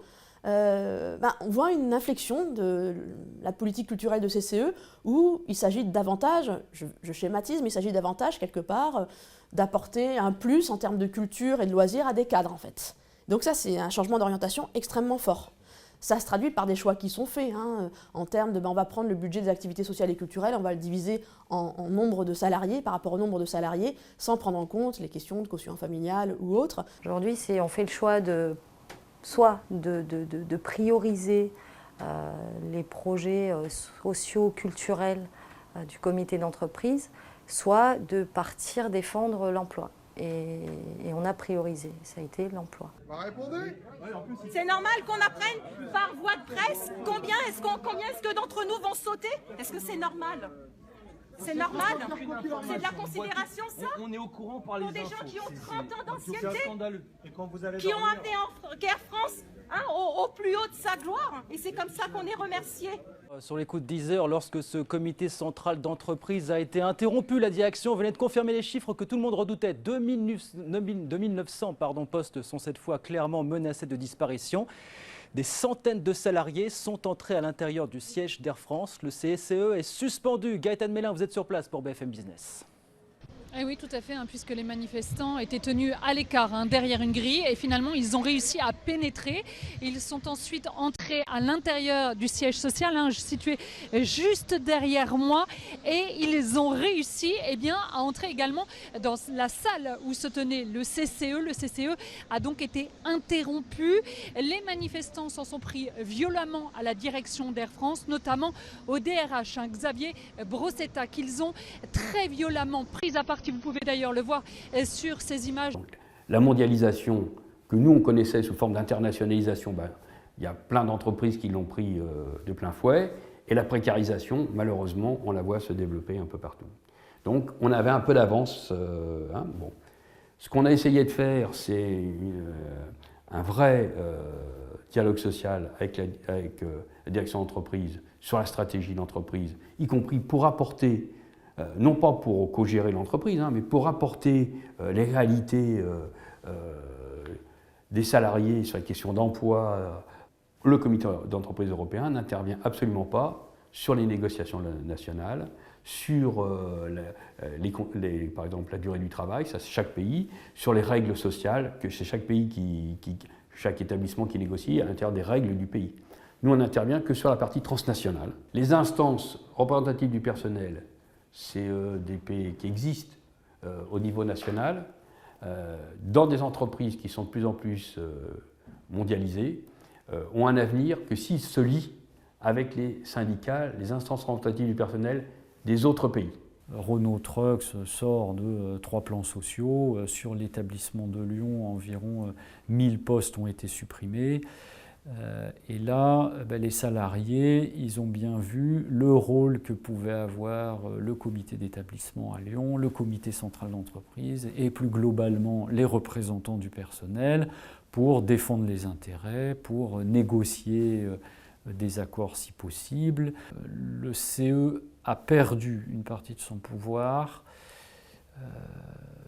On voit une inflexion de la politique culturelle de ces CE où il s'agit davantage, je schématise, mais il s'agit davantage quelque part d'apporter un plus en termes de culture et de loisirs à des cadres en fait. Donc ça c'est un changement d'orientation extrêmement fort. ça se traduit par des choix qui sont faits, hein, en termes de on va prendre le budget des activités sociales et culturelles, on va le diviser en nombre de salariés par rapport au nombre de salariés, sans prendre en compte les questions de quotient familial ou autres. Aujourd'hui, on fait le choix soit de prioriser les projets sociaux, culturels du comité d'entreprise, soit de partir défendre l'emploi. Et on a priorisé, ça a été l'emploi. C'est normal qu'on apprenne par voie de presse combien est-ce que d'entre nous vont sauter? Est-ce que c'est normal? C'est normal? C'est de la considération, ça? On est au courant par les pour des gens qui ont 30 ans d'ancienneté, qui ont amené Air France au plus haut de sa gloire. Et c'est comme ça qu'on est remercié. Sur les coups de 10 heures, lorsque ce comité central d'entreprise a été interrompu, la direction venait de confirmer les chiffres que tout le monde redoutait. 2900 postes sont cette fois clairement menacés de disparition. Des centaines de salariés sont entrés à l'intérieur du siège d'Air France. Le CSCE est suspendu. Gaëtan Mélin, vous êtes sur place pour BFM Business. Eh oui, tout à fait, puisque les manifestants étaient tenus à l'écart, derrière une grille, et finalement ils ont réussi à pénétrer. Ils sont ensuite entrés à l'intérieur du siège social, situé juste derrière moi, et ils ont réussi à entrer également dans la salle où se tenait le CCE. Le CCE a donc été interrompu. Les manifestants s'en sont pris violemment à la direction d'Air France, notamment au DRH, Xavier Brossetta, qu'ils ont très violemment pris à partie. Vous pouvez d'ailleurs le voir sur ces images. La mondialisation que nous on connaissait sous forme d'internationalisation, il y a plein d'entreprises qui l'ont pris de plein fouet, et la précarisation, malheureusement, on la voit se développer un peu partout. Donc on avait un peu d'avance. Bon. Ce qu'on a essayé de faire, c'est un vrai dialogue social avec la direction d'entreprise sur la stratégie d'entreprise, y compris pour apporter non pas pour co-gérer l'entreprise, mais pour apporter les réalités des salariés sur la question d'emploi. Le comité d'entreprise européen n'intervient absolument pas sur les négociations nationales, sur par exemple la durée du travail, ça c'est chaque pays, sur les règles sociales, que c'est chaque pays chaque établissement qui négocie à l'intérieur des règles du pays. Nous on n'intervient que sur la partie transnationale. Les instances représentatives du personnel, CEDP qui existent au niveau national, dans des entreprises qui sont de plus en plus mondialisées, ont un avenir que s'ils se lient avec les syndicats, les instances représentatives du personnel des autres pays. Renault Trucks sort de 3 plans sociaux. Sur l'établissement de Lyon, environ 1000 postes ont été supprimés. Et là, les salariés, ils ont bien vu le rôle que pouvait avoir le comité d'établissement à Lyon, le comité central d'entreprise et plus globalement les représentants du personnel pour défendre les intérêts, pour négocier des accords si possible. Le CE a perdu une partie de son pouvoir.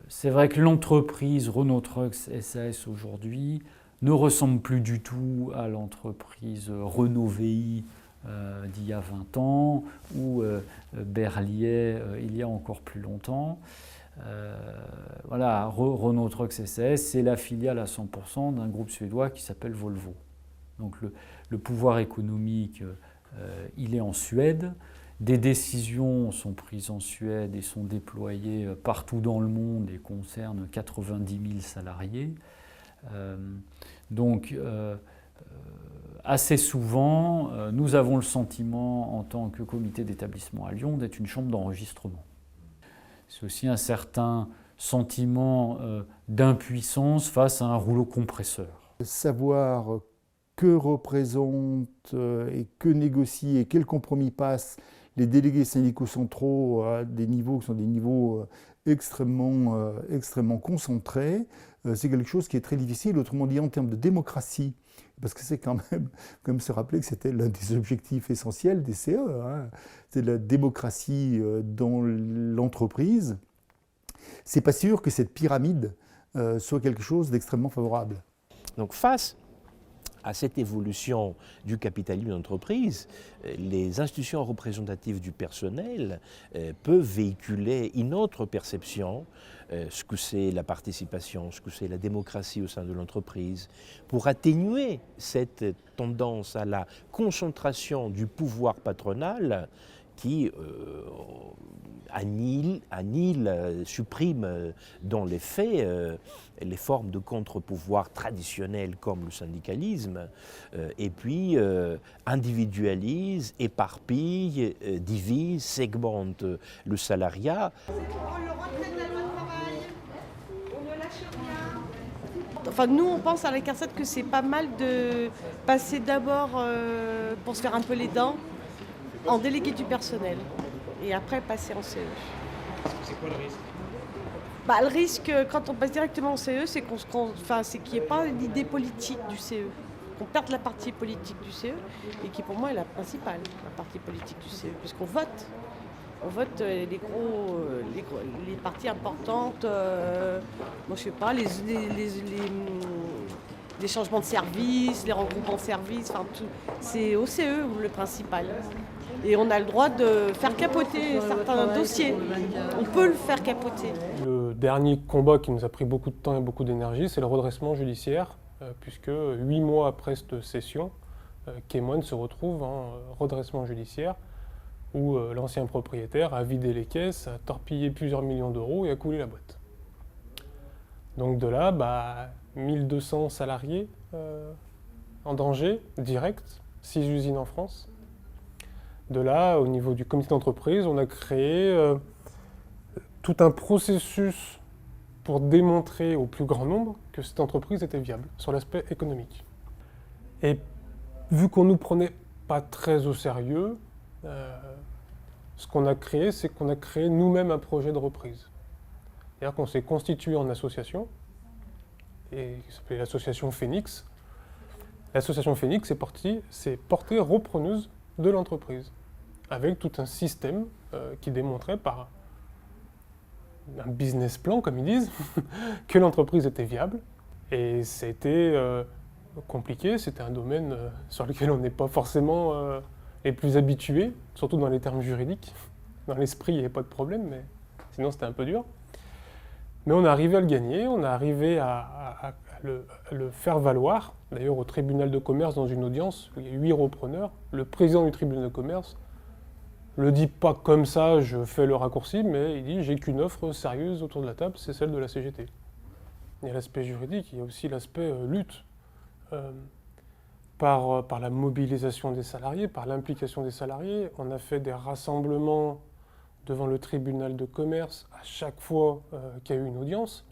C'est vrai que l'entreprise Renault Trucks SAS aujourd'hui ne ressemble plus du tout à l'entreprise Renault VI d'il y a 20 ans ou Berliet il y a encore plus longtemps. Voilà, Renault Trucks SAS, c'est la filiale à 100% d'un groupe suédois qui s'appelle Volvo. Donc le pouvoir économique, il est en Suède. Des décisions sont prises en Suède et sont déployées partout dans le monde et concernent 90 000 salariés. Donc, assez souvent, nous avons le sentiment, en tant que comité d'établissement à Lyon, d'être une chambre d'enregistrement. C'est aussi un certain sentiment d'impuissance face à un rouleau compresseur. Savoir que représentent et que négocient et quel compromis passent les délégués syndicaux centraux à des niveaux qui sont des niveaux extrêmement concentrés, c'est quelque chose qui est très difficile. Autrement dit, en termes de démocratie, parce que c'est quand même comme se rappeler que c'était l'un des objectifs essentiels des CE, c'est la démocratie dans l'entreprise. C'est pas sûr que cette pyramide soit quelque chose d'extrêmement favorable. Donc face à cette évolution du capitalisme d'entreprise, les institutions représentatives du personnel peuvent véhiculer une autre perception, ce que c'est la participation, ce que c'est la démocratie au sein de l'entreprise, pour atténuer cette tendance à la concentration du pouvoir patronal qui supprime dans les faits les formes de contre-pouvoir traditionnelles comme le syndicalisme, et puis individualise, éparpille, divise, segmente le salariat. Enfin, nous, on pense à la CARSAT que c'est pas mal de passer d'abord, pour se faire un peu les dents, en délégué du personnel, et après passer en CE. C'est quoi le risque? Le risque, quand on passe directement en CE, c'est qu'il n'y ait pas l'idée politique du CE, qu'on perde la partie politique du CE, et qui pour moi est la principale, la partie politique du CE, puisqu'on vote. On vote les parties importantes, moi je sais pas, les changements de services, les regroupements de services, enfin tout. C'est au CE le principal. Et on a le droit de faire capoter certains dossiers. On peut le faire capoter. Le dernier combat qui nous a pris beaucoup de temps et beaucoup d'énergie, c'est le redressement judiciaire, puisque 8 mois après cette session, Kémon se retrouve en redressement judiciaire, où l'ancien propriétaire a vidé les caisses, a torpillé plusieurs millions d'euros et a coulé la boîte. Donc de là, 1200 salariés en danger direct, 6 usines en France. De là, au niveau du comité d'entreprise, on a créé tout un processus pour démontrer au plus grand nombre que cette entreprise était viable sur l'aspect économique. Et vu qu'on ne nous prenait pas très au sérieux, ce qu'on a créé, c'est qu'on a créé nous-mêmes un projet de reprise. C'est-à-dire qu'on s'est constitué en association, et qui s'appelait l'association Phoenix. L'association Phoenix s'est portée repreneuse de l'entreprise, avec tout un système qui démontrait par un business plan, comme ils disent, que l'entreprise était viable. Et c'était compliqué, c'était un domaine sur lequel on n'est pas forcément les plus habitués, surtout dans les termes juridiques. Dans l'esprit, il n'y avait pas de problème, mais sinon c'était un peu dur. Mais on est arrivé à le gagner, on est arrivé à le faire valoir. D'ailleurs, au tribunal de commerce, dans une audience, où il y a 8 repreneurs, le président du tribunal de commerce ne le dit pas comme ça, je fais le raccourci, mais il dit « j'ai qu'une offre sérieuse autour de la table, c'est celle de la CGT ». Il y a l'aspect juridique, il y a aussi l'aspect lutte. Par la mobilisation des salariés, par l'implication des salariés, on a fait des rassemblements devant le tribunal de commerce à chaque fois qu'il y a eu une audience.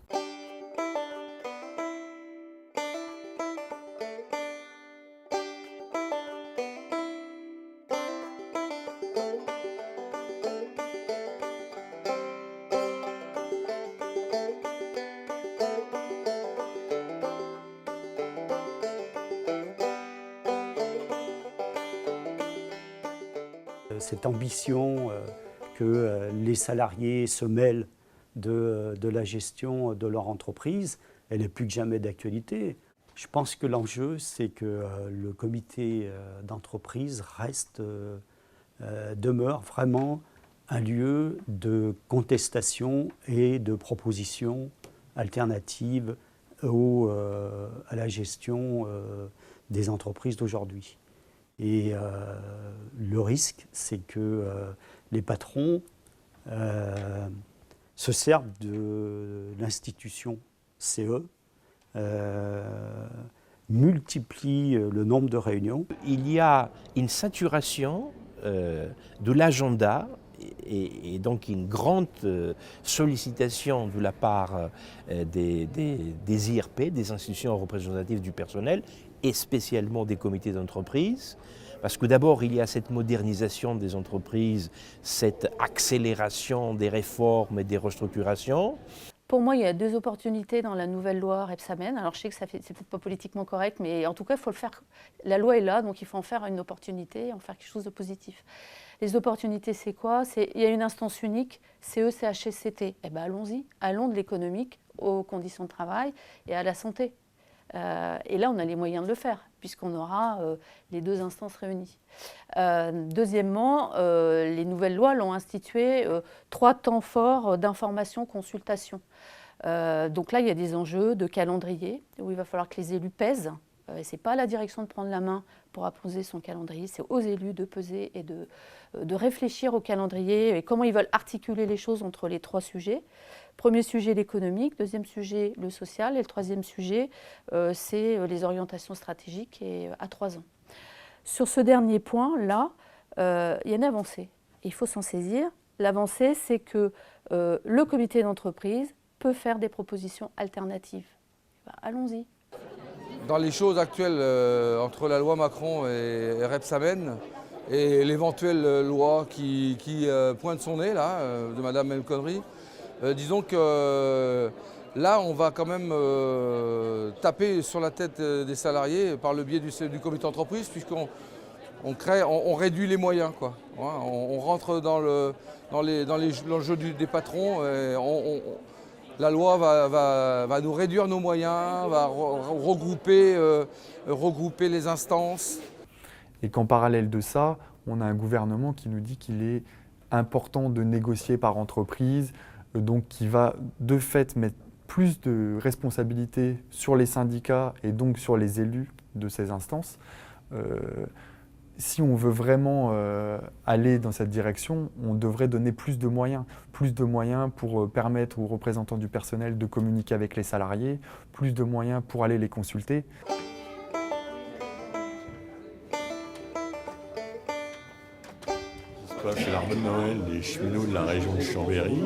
Cette ambition que les salariés se mêlent de la gestion de leur entreprise, elle est plus que jamais d'actualité. Je pense que l'enjeu, c'est que le comité d'entreprise demeure vraiment un lieu de contestation et de propositions alternatives à la gestion des entreprises d'aujourd'hui. Et le risque, c'est que les patrons se servent de l'institution CE, multiplient le nombre de réunions. Il y a une saturation de l'agenda et donc une grande sollicitation de la part des IRP, des institutions représentatives du personnel, et spécialement des comités d'entreprise, parce que d'abord il y a cette modernisation des entreprises, cette accélération des réformes et des restructurations. Pour moi, il y a 2 opportunités dans la nouvelle loi Rebsamen. Alors je sais que c'est peut-être pas politiquement correct, mais en tout cas, il faut le faire. La loi est là, donc il faut en faire une opportunité, en faire quelque chose de positif. Les opportunités, c'est quoi? Il y a une instance unique, CE, CHSCT. Eh bien, allons-y, allons de l'économique aux conditions de travail et à la santé. Et là, on a les moyens de le faire, puisqu'on aura les deux instances réunies. Deuxièmement, les nouvelles lois l'ont institué 3 temps forts d'information, consultation. Donc là, il y a des enjeux de calendrier, où il va falloir que les élus pèsent. Et ce n'est pas à la direction de prendre la main pour apposer son calendrier, c'est aux élus de peser et de réfléchir au calendrier et comment ils veulent articuler les choses entre les 3 sujets. Premier sujet, l'économique. Deuxième sujet, le social. Et le troisième sujet, c'est les orientations stratégiques et à 3 ans. Sur ce dernier point-là, il y a une avancée. Il faut s'en saisir. L'avancée, c'est que le comité d'entreprise peut faire des propositions alternatives. Allons-y. Dans les choses actuelles entre la loi Macron et Rebsamen et l'éventuelle loi qui pointe son nez là, de Madame El Khomri, disons que là on va quand même taper sur la tête des salariés par le biais du comité d'entreprise, puisqu'on on réduit les moyens, quoi. On rentre dans l'enjeu des patrons. Et la loi va nous réduire nos moyens, va regrouper les instances. Et qu'en parallèle de ça, on a un gouvernement qui nous dit qu'il est important de négocier par entreprise, donc qui va de fait mettre plus de responsabilités sur les syndicats et donc sur les élus de ces instances. Si on veut vraiment aller dans cette direction, on devrait donner plus de moyens pour permettre aux représentants du personnel de communiquer avec les salariés, plus de moyens pour aller les consulter. C'est l'arbre de Noël des cheminots de la région de Chambéry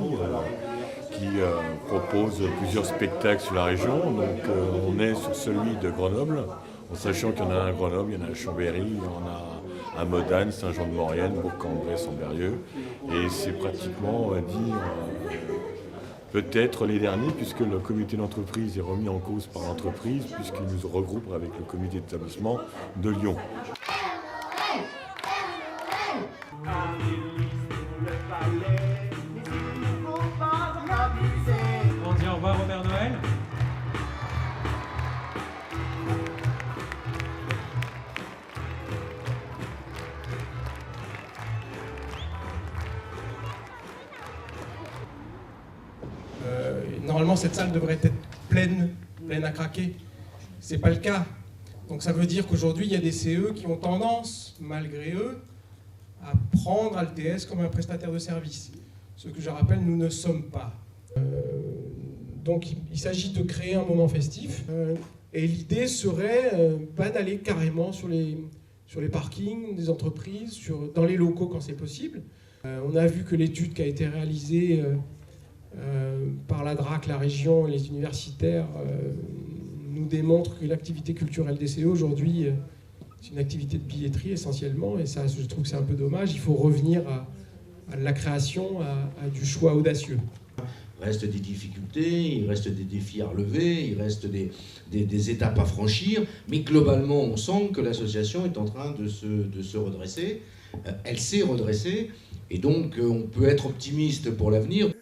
qui propose plusieurs spectacles sur la région. Donc on est sur celui de Grenoble, en sachant qu'il y en a un à Grenoble, il y en a à Chambéry, il y en a à Modane, Saint-Jean-de-Maurienne, Bourg-en-Bresse, Saint-Berlieu. Et c'est pratiquement, on va dire, peut-être les derniers, puisque le comité d'entreprise est remis en cause par l'entreprise, puisqu'il nous regroupe avec le comité d'établissement de Lyon. On dit au revoir au Père Noël. Normalement, cette salle devrait être pleine à craquer. C'est pas le cas. Donc ça veut dire qu'aujourd'hui, il y a des CE qui ont tendance, malgré eux, à prendre Altes comme un prestataire de service. Ce que je rappelle, nous ne sommes pas. Donc il s'agit de créer un moment festif. Et l'idée serait d'aller carrément sur les parkings des entreprises, dans les locaux quand c'est possible. On a vu que l'étude qui a été réalisée par la DRAC, la région et les universitaires nous démontre que l'activité culturelle des CE aujourd'hui, c'est une activité de billetterie essentiellement, et ça, je trouve que c'est un peu dommage. Il faut revenir à la création, à du choix audacieux. Il reste des difficultés, il reste des défis à relever, il reste des étapes à franchir, mais globalement, on sent que l'association est en train de se redresser. Elle s'est redressée, et donc on peut être optimiste pour l'avenir.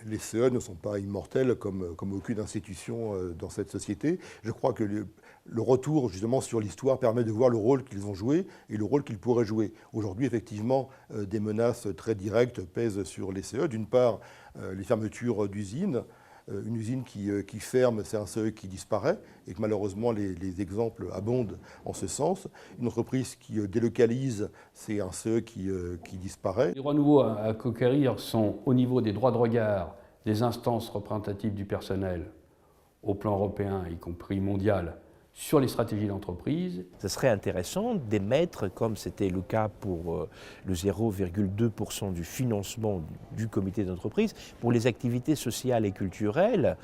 Les CE ne sont pas immortels comme aucune institution dans cette société. Je crois que le retour justement sur l'histoire permet de voir le rôle qu'ils ont joué et le rôle qu'ils pourraient jouer. Aujourd'hui, effectivement, des menaces très directes pèsent sur les CE. D'une part, les fermetures d'usines. Une usine qui ferme, c'est un CE qui disparaît, et que malheureusement les exemples abondent en ce sens. Une entreprise qui délocalise, c'est un CE qui disparaît. Les droits nouveaux à conquérir sont au niveau des droits de regard des instances représentatives du personnel au plan européen, y compris mondial, sur les stratégies d'entreprise. Ce serait intéressant d'émettre, comme c'était le cas pour le 0,2% du financement du comité d'entreprise, pour les activités sociales et culturelles,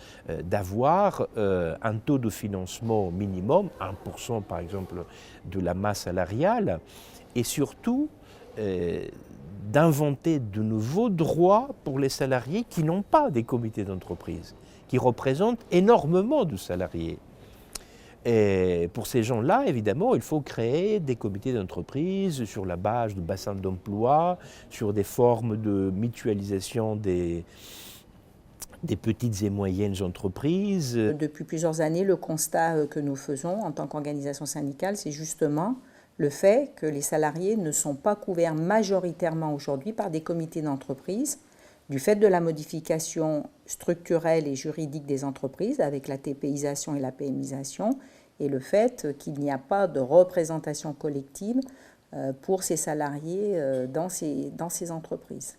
d'avoir un taux de financement minimum, 1% par exemple de la masse salariale, et surtout d'inventer de nouveaux droits pour les salariés qui n'ont pas des comités d'entreprise, qui représentent énormément de salariés. Et pour ces gens-là, évidemment, il faut créer des comités d'entreprise sur la base de bassins d'emploi, sur des formes de mutualisation des des petites et moyennes entreprises. Depuis plusieurs années, le constat que nous faisons en tant qu'organisation syndicale, c'est justement le fait que les salariés ne sont pas couverts majoritairement aujourd'hui par des comités d'entreprise, du fait de la modification structurelle et juridique des entreprises avec la TPisation et la PMisation, et le fait qu'il n'y a pas de représentation collective pour ces salariés dans ces entreprises.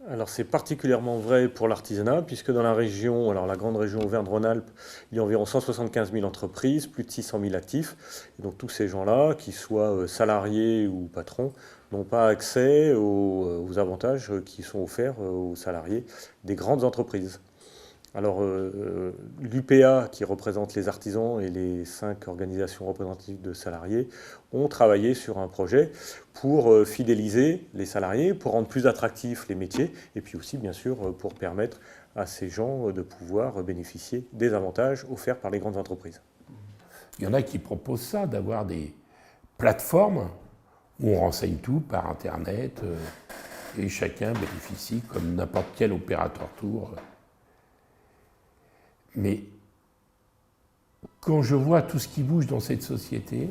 Alors c'est particulièrement vrai pour l'artisanat, puisque dans la région, alors la grande région Auvergne-Rhône-Alpes, il y a environ 175 000 entreprises, plus de 600 000 actifs. Et donc tous ces gens-là, qu'ils soient salariés ou patrons, n'ont pas accès aux avantages qui sont offerts aux salariés des grandes entreprises. Alors l'UPA, qui représente les artisans, et les 5 organisations représentatives de salariés, ont travaillé sur un projet pour fidéliser les salariés, pour rendre plus attractifs les métiers, et puis aussi bien sûr pour permettre à ces gens de pouvoir bénéficier des avantages offerts par les grandes entreprises. Il y en a qui proposent ça, d'avoir des plateformes où on renseigne tout par Internet, et chacun bénéficie comme n'importe quel opérateur tour. Mais quand je vois tout ce qui bouge dans cette société,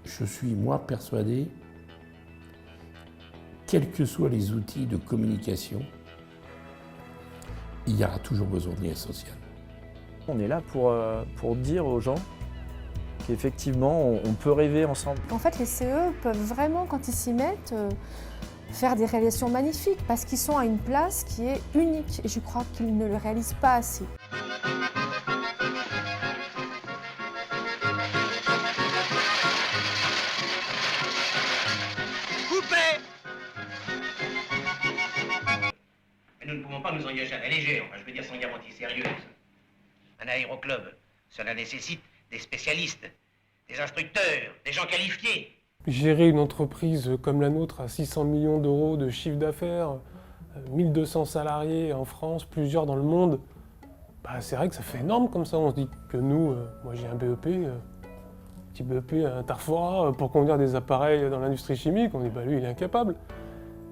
je suis, moi, persuadé, quels que soient les outils de communication, il y aura toujours besoin de lien social. On est là pour dire aux gens qu'effectivement, on peut rêver ensemble. En fait, les CE peuvent vraiment, quand ils s'y mettent, faire des réalisations magnifiques parce qu'ils sont à une place qui est unique et je crois qu'ils ne le réalisent pas assez. Coupez! Mais nous ne pouvons pas nous engager à la légère, enfin, je veux dire sans garantie sérieuse. Un aéroclub, cela nécessite des spécialistes, des instructeurs, des gens qualifiés. Gérer une entreprise comme la nôtre à 600 millions d'euros de chiffre d'affaires, 1200 salariés en France, plusieurs dans le monde, bah c'est vrai que ça fait énorme comme ça. On se dit que nous, moi j'ai un BEP, petit BEP à Interfora, pour conduire des appareils dans l'industrie chimique, on dit bah lui il est incapable.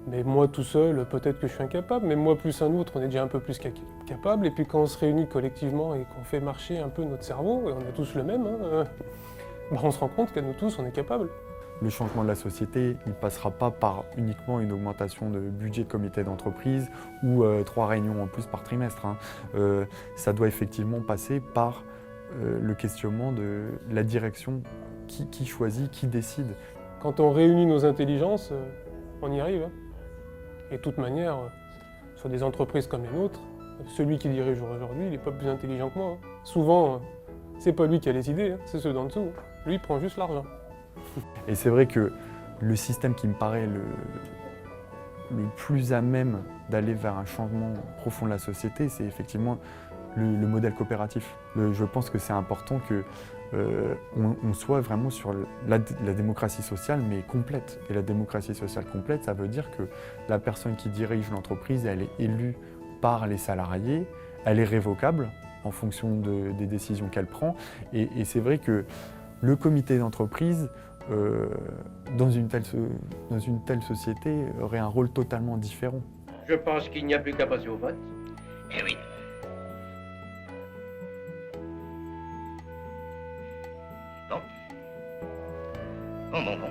Mais moi tout seul, peut-être que je suis incapable, mais moi plus un autre, on est déjà un peu plus capable. Et puis quand on se réunit collectivement et qu'on fait marcher un peu notre cerveau, et on est tous le même, hein, bah on se rend compte qu'à nous tous on est capable. Le changement de la société, il ne passera pas par uniquement une augmentation de budget de comité d'entreprise ou 3 réunions en plus par trimestre. Hein. Ça doit effectivement passer par le questionnement de la direction, qui choisit, qui décide. Quand on réunit nos intelligences, on y arrive. Hein. Et de toute manière, sur des entreprises comme les nôtres, celui qui dirige aujourd'hui, il n'est pas plus intelligent que moi. Hein. Souvent, c'est pas lui qui a les idées, hein, c'est ceux d'en dessous. Lui, il prend juste l'argent. Et c'est vrai que le système qui me paraît le plus à même d'aller vers un changement profond de la société, c'est effectivement le modèle coopératif. Je pense que c'est important qu'on soit vraiment sur la démocratie sociale, mais complète. Et la démocratie sociale complète, ça veut dire que la personne qui dirige l'entreprise, elle est élue par les salariés, elle est révocable en fonction des décisions qu'elle prend. Et c'est vrai que le comité d'entreprise, dans une telle société, aurait un rôle totalement différent. Je pense qu'il n'y a plus qu'à passer au vote. Eh oui. Bon. Bon.